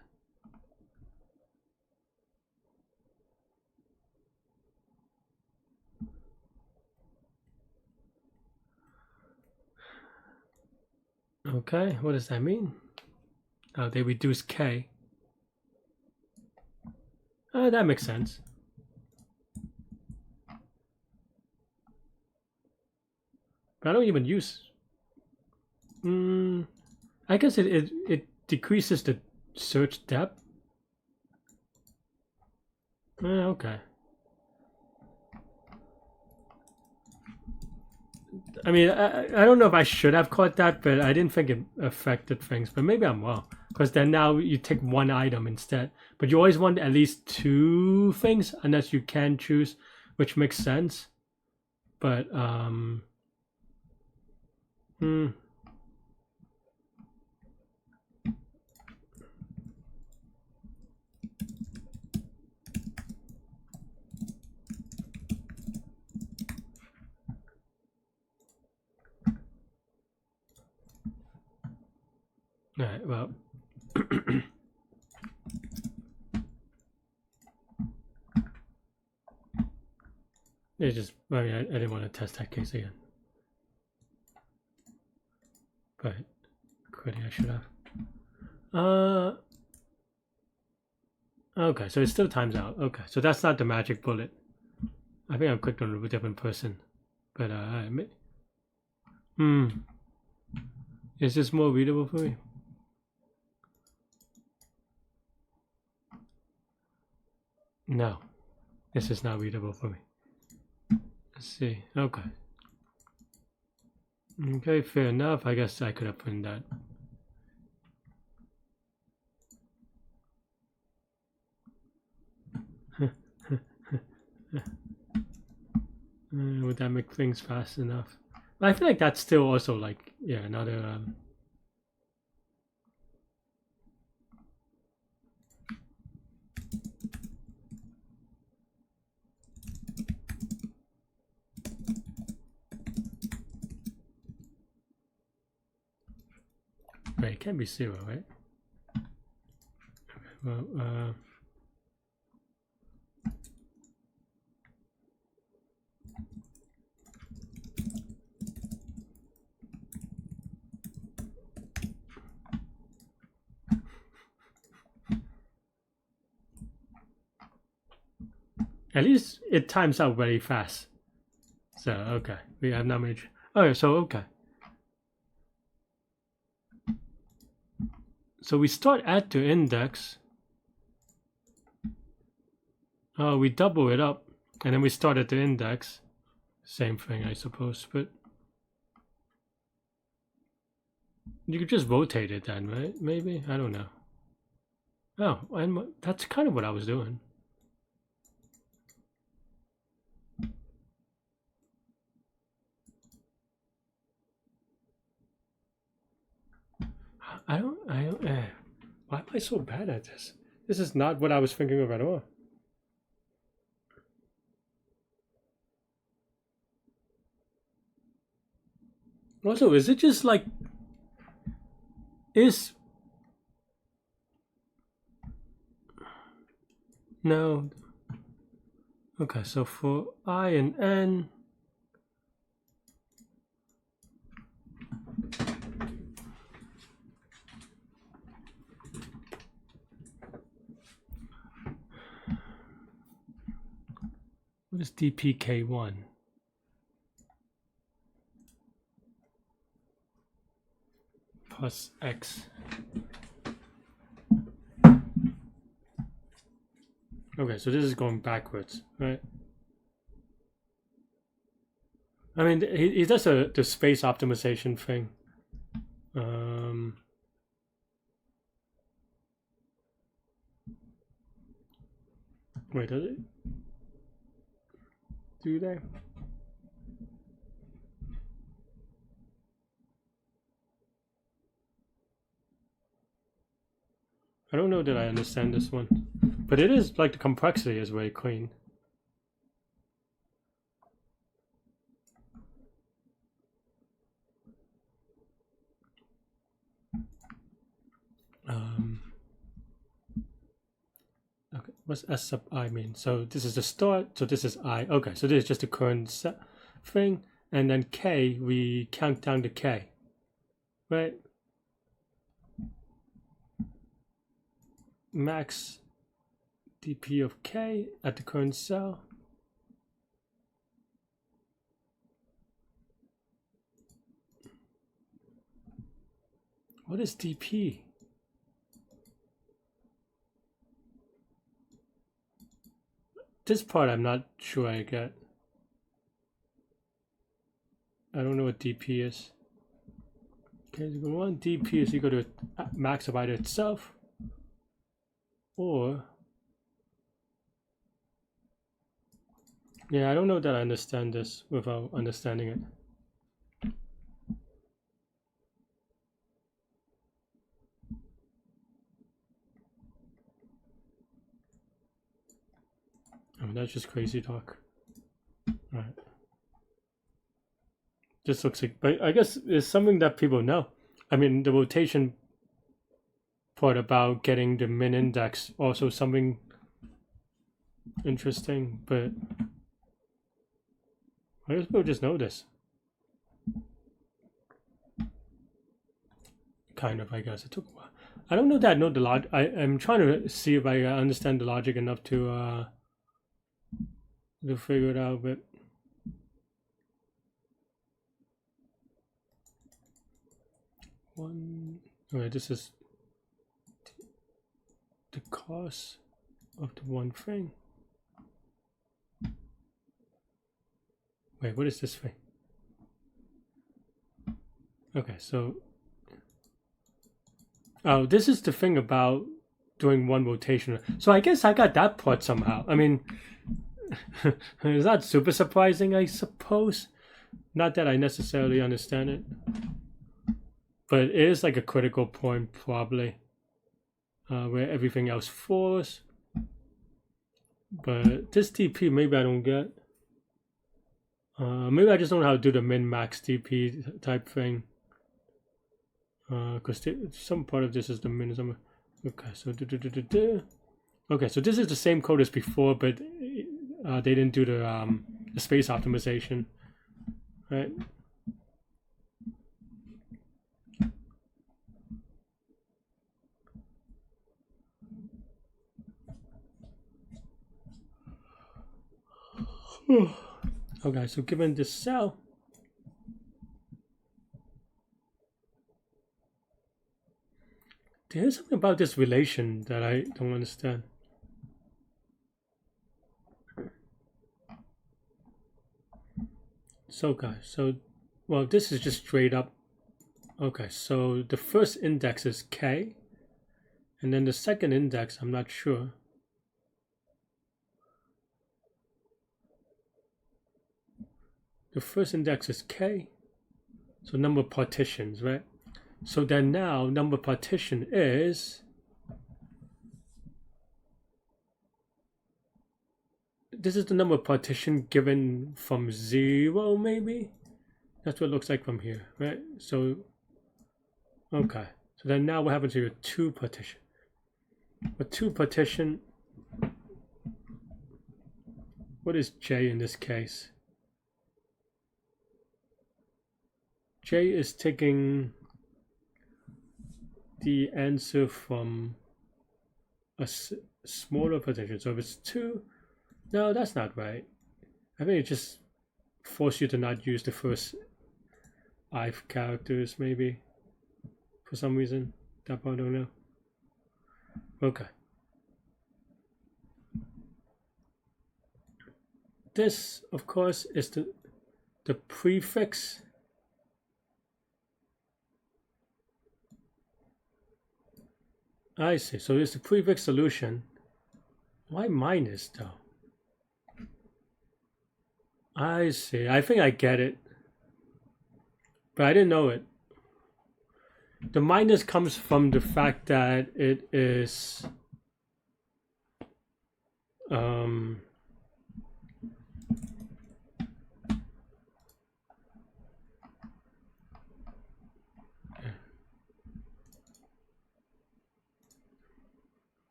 Okay, what does that mean? They reduce k. That makes sense. But I don't even use. I guess it decreases the search depth. Okay. I mean, I don't know if I should have caught that, but I didn't think it affected things. But maybe I'm wrong, because then now you take one item instead. But you always want at least 2 things, unless you can choose, which makes sense. But all right, well. It's just, I mean, I didn't want to test that case again. But quitting, I should have. Okay, so it still times out. Okay, so that's not the magic bullet. I think I clicked on a different person. But is this more readable for me? No, this is not readable for me. Let's see. Okay. Okay, fair enough. I guess I could have put in that. Would that make things fast enough? I feel like that's still also like, yeah, another Wait, it can't be 0, right? Okay, well, at least it times out very fast. So, okay, we have not made. Oh, so okay. So we start at the index. Oh, we double it up, and then we start at the index. Same thing, I suppose, but you could just rotate it then, right? Maybe? I don't know. Oh, and that's kind of what I was doing. I don't, why am I so bad at this? This is not what I was thinking of at all. Also, is it just like, no. Okay, so for I and N, what is DPK1? Plus X. Okay, so this is going backwards, right? I mean, he does the space optimization thing. Wait, does it? Do they? I don't know that I understand this one, but it is like the complexity is very clean. Okay, what's S sub I mean? So this is the start, so this is I. Okay, so this is just the current thing, and then K, we count down to K, right? Max dp of k at the current cell. What is dp? This part I'm not sure I get. I don't know what dp is. Okay, so one dp is equal to max of either itself or, yeah, I don't know that I understand this without understanding it. Oh, that's just crazy talk. All right. This looks like, but I guess it's something that people know. I mean, the rotation part about getting the min index, also something interesting, but I guess people just know this. Kind of, I guess. It took a while. I don't know that I know the logic. I'm trying to see if I understand the logic enough to figure it out, but one. Okay, this is the cost of the one thing. Wait, what is this thing? Okay, so oh, this is the thing about doing one rotation. So I guess I got that part somehow. I mean, it's not super surprising, I suppose. Not that I necessarily understand it, but it is like a critical point probably, where everything else falls. But this DP maybe I don't get. Maybe I just don't know how to do the min-max DP type thing. Because some part of this is the min. Okay, so okay, so this is the same code as before, but they didn't do the space optimization, right? Okay, so given this cell, there's something about this relation that I don't understand. So guys, so, well, this is just straight up. Okay, so the first index is k, and then the second index, I'm not sure. The first index is k, so number of partitions, right? So then now number partition is, this is the number of partition given from 0 maybe? That's what it looks like from here, right? So, okay. So then now what happens to your 2 partition? With 2 partition, what is J in this case? J is taking the answer from a smaller partition. So if it's 2, no, that's not right. I think it just forces you to not use the first I characters, maybe, for some reason. That part I don't know. Okay. This, of course, is the prefix. I see. So it's the prefix solution. Why minus though? I see. I think I get it. But I didn't know it. The minus comes from the fact that it is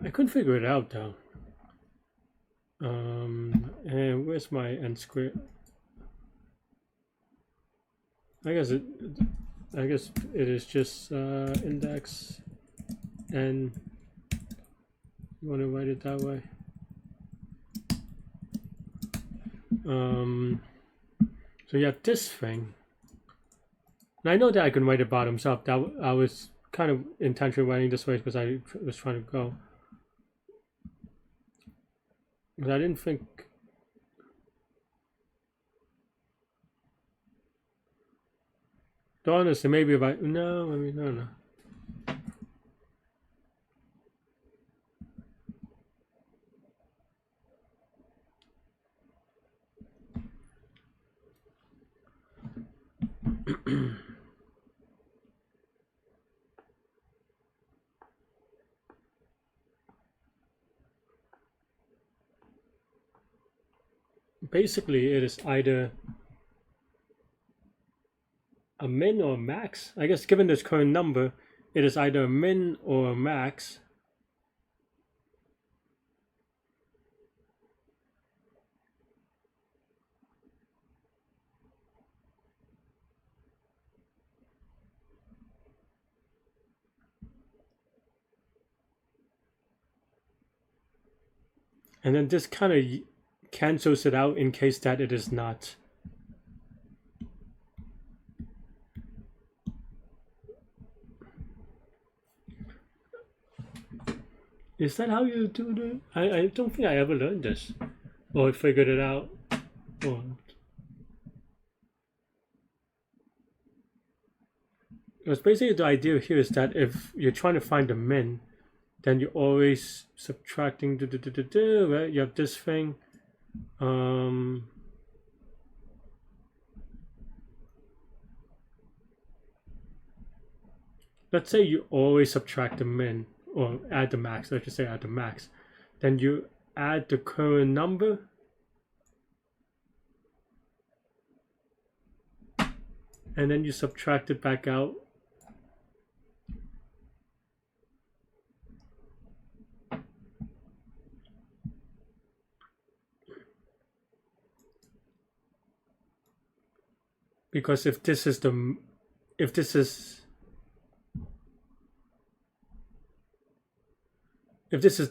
I couldn't figure it out though. And where's my n squared? I guess it is just index n You want to write it that way? So you have this thing. And I know that I can write it bottoms up. That I was kind of intentionally writing this way because I was trying to go. But I didn't think. Honestly, maybe if I no, I mean no. Basically, it is either a min or a max. I guess given this current number, it is either a min or a max. And then this kind of cancels it out in case that it is not. Is that how you do it? I don't think I ever learned this or figured it out. Because basically the idea here is that if you're trying to find the min, then you're always subtracting, right? You have this thing. Let's say you always subtract the min or add the max. Let's just say add the max. Then you add the current number. And then you subtract it back out. Because if this is the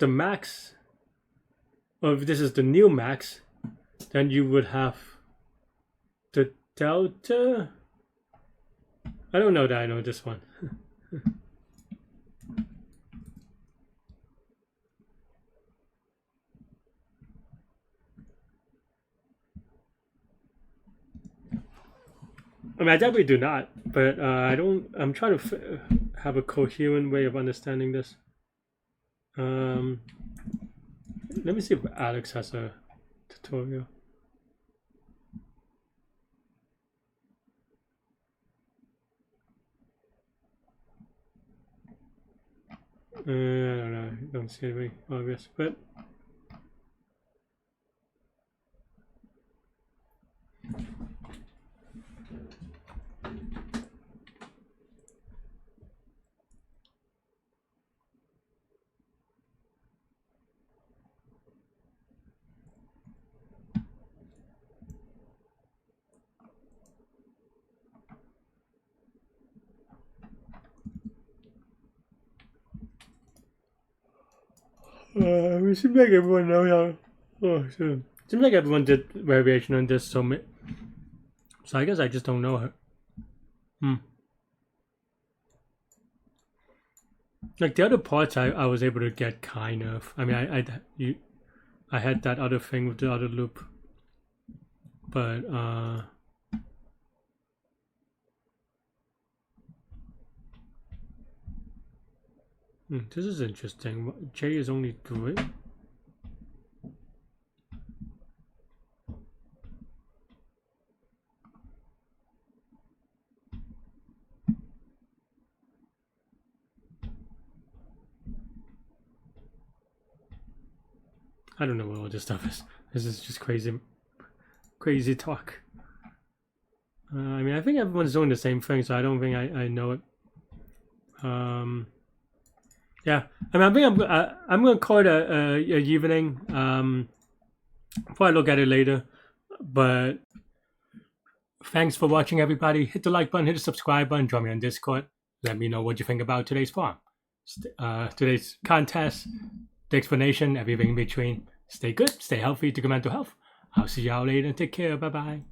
max, or if this is the new max, then you would have the delta. I don't know that I know this one. I mean, I definitely do not, but I don't. I'm trying to have a coherent way of understanding this. Let me see if Alex has a tutorial. I don't know. I don't see it very obvious, but. We should make everyone know how. Oh, sure. Seems like everyone did variation on this, so I guess I just don't know her. Like the other parts, I was able to get kind of. I mean, I had that other thing with the other loop, but this is interesting. J is only 3. I don't know what all this stuff is. This is just crazy talk. I mean, I think everyone's doing the same thing, so I don't think I know it. Yeah, I mean, I think I'm gonna call it a evening. Probably look at it later, but thanks for watching, everybody. Hit the like button, hit the subscribe button, join me on Discord. Let me know what you think about today's farm, today's contest. the explanation, everything in between. Stay good, stay healthy, to good mental health. I'll see y'all later. Take care. Bye-bye.